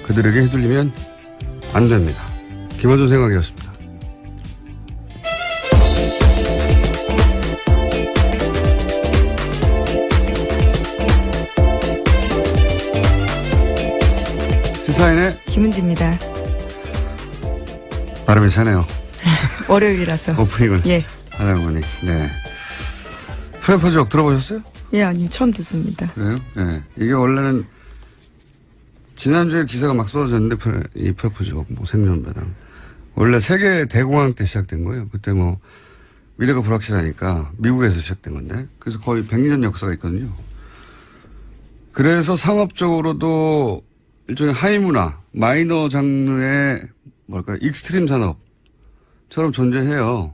그들에게 휘둘리면 안 됩니다. 김어준 생각이었습니다. 시사인의 김은지입니다. 발음이 차네요. 월요일이라서. 오프닝을 예. 하다 보니. 네. 프레퍼족 들어보셨어요? 예, 아니 처음 듣습니다. 그래요? 네. 이게 원래는 지난주에 기사가 막 쏟아졌는데 이 프레퍼족 뭐 생존배당 원래 세계 대공황 때 시작된 거예요. 그때 뭐 미래가 불확실하니까 미국에서 시작된 건데 그래서 거의 100년 역사가 있거든요. 그래서 상업적으로도 일종의 하이문화, 마이너 장르의 뭘까 익스트림 산업처럼 존재해요.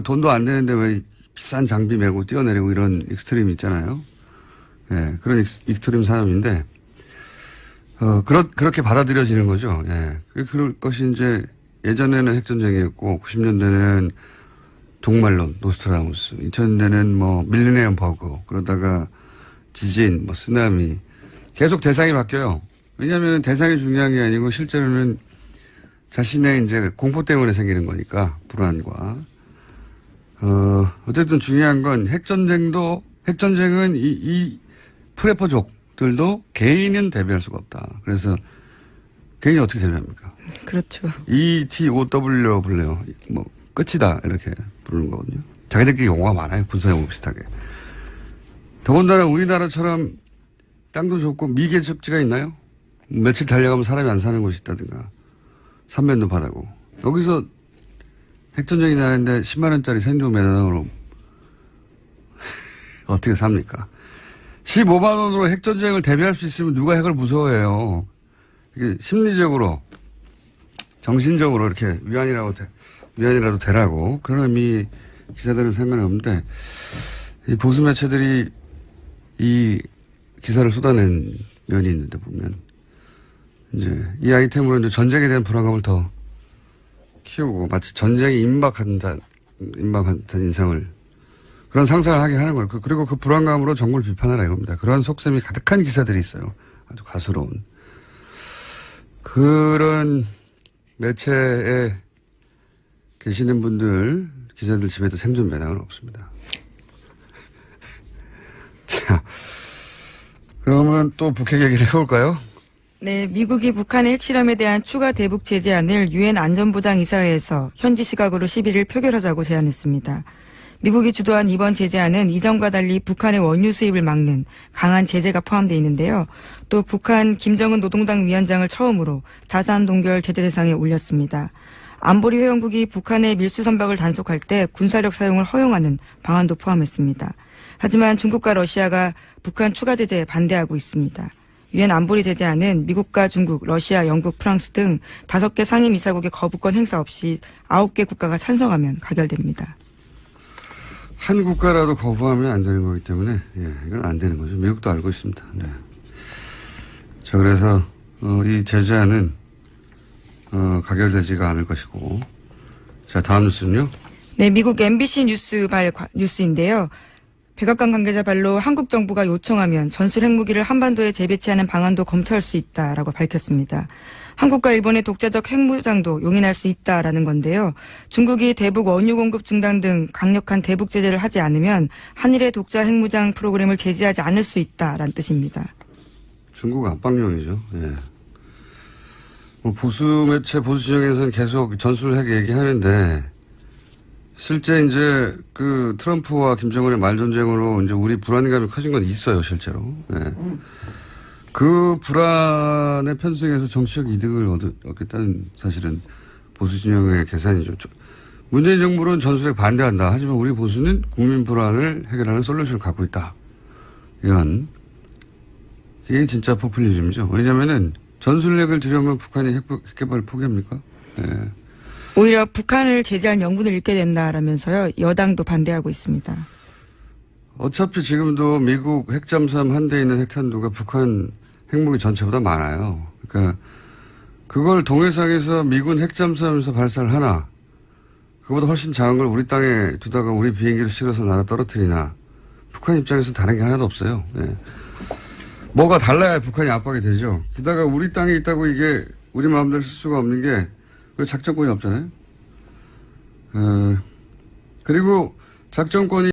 돈도 안 되는데 왜 비싼 장비 메고 뛰어내리고 이런 익스트림이 있잖아요. 예, 그런 익스트림 산업인데 그렇게 받아들여지는 거죠. 예. 그럴 것이 이제 예전에는 핵전쟁이었고 90년대는 동말론, 노스트라다무스, 2000년대는 뭐 밀레니엄 버그, 그러다가 지진, 뭐 쓰나미 계속 대상이 바뀌어요. 왜냐하면 대상이 중요한 게 아니고 실제로는 자신의 이제 공포 때문에 생기는 거니까 불안과 어쨌든 중요한 건 핵전쟁은 이 프레퍼족들도 개인은 대비할 수가 없다. 그래서 개인이 어떻게 대비합니까? 그렇죠. ETOW로 불러요. 뭐 끝이다 이렇게 부르는 거거든요. 자기들끼리 용어가 많아요. 군사용어 비슷하게. 더군다나 우리나라처럼 땅도 좋고 미개척지가 있나요? 며칠 달려가면 사람이 안 사는 곳이 있다든가 삼면도 바다고 여기서 핵전쟁이 나는데 10만 원짜리 생존 배낭으로 어떻게 삽니까? 15만 원으로 핵전쟁을 대비할 수 있으면 누가 핵을 무서워해요. 이게 심리적으로 정신적으로 이렇게 위안이라도 되라고 그런 의미 기사들은 상관이 없는데 이 보수 매체들이 이 기사를 쏟아낸 면이 있는데 보면 이제 이 아이템으로 이제 전쟁에 대한 불안감을 더 키우고 마치 전쟁이 임박한 인상을 그런 상상을 하게 하는 거예요. 그리고 그 불안감으로 정부를 비판하라 이겁니다. 그런 속셈이 가득한 기사들이 있어요. 아주 가수로운. 그런 매체에 계시는 분들, 기자들 집에도 생존 배낭은 없습니다. 자, 그러면 또 북핵 얘기를 해볼까요? 네, 미국이 북한의 핵실험에 대한 추가 대북 제재안을 유엔 안전보장이사회에서 현지 시각으로 11일 표결하자고 제안했습니다. 미국이 주도한 이번 제재안은 이전과 달리 북한의 원유 수입을 막는 강한 제재가 포함되어 있는데요. 또 북한 김정은 노동당 위원장을 처음으로 자산 동결 제재 대상에 올렸습니다. 안보리 회원국이 북한의 밀수 선박을 단속할 때 군사력 사용을 허용하는 방안도 포함했습니다. 하지만 중국과 러시아가 북한 추가 제재에 반대하고 있습니다. 유엔 안보리 제재안은 미국과 중국, 러시아, 영국, 프랑스 등 5개 상임이사국의 거부권 행사 없이 9개 국가가 찬성하면 가결됩니다. 한 국가라도 거부하면 안 되는 거기 때문에 이건 안 되는 거죠. 미국도 알고 있습니다. 네. 자, 그래서 이 제재안은 가결되지가 않을 것이고. 자, 다음 뉴스는요. 네, 미국 MBC 뉴스인데요. 백악관 관계자 발로 한국 정부가 요청하면 전술 핵무기를 한반도에 재배치하는 방안도 검토할 수 있다라고 밝혔습니다. 한국과 일본의 독자적 핵무장도 용인할 수 있다라는 건데요. 중국이 대북 원유 공급 중단 등 강력한 대북 제재를 하지 않으면 한일의 독자 핵무장 프로그램을 제지하지 않을 수 있다라는 뜻입니다. 중국 압박용이죠. 예. 보수 매체, 보수 진영에서는 계속 전술 핵 얘기하는데 실제 이제 그 트럼프와 김정은의 말전쟁으로 이제 우리 불안감이 커진 건 있어요, 실제로. 예. 그 불안의 편승에서 정치적 이득을 얻겠다는 사실은 보수 진영의 계산이죠. 문재인 정부는 전술핵 반대한다. 하지만 우리 보수는 국민 불안을 해결하는 솔루션을 갖고 있다. 이게 진짜 포퓰리즘이죠. 왜냐면은 전술핵을 들여오면 북한이 핵개발을 포기합니까? 네. 오히려 북한을 제재할 명분을 잃게 된다라면서요. 여당도 반대하고 있습니다. 어차피 지금도 미국 핵잠수함 한 대 있는 핵탄두가 북한 핵무기 전체보다 많아요. 그러니까 그걸 동해상에서 미군 핵잠수함에서 발사를 하나 그보다 훨씬 작은 걸 우리 땅에 두다가 우리 비행기를 실어서 날아 떨어뜨리나 북한 입장에서는 다른 게 하나도 없어요. 네. 뭐가 달라야 북한이 압박이 되죠. 게다가 우리 땅에 있다고 이게 우리 마음대로 쓸 수가 없는 게 작전권이 없잖아요. 그리고 작전권이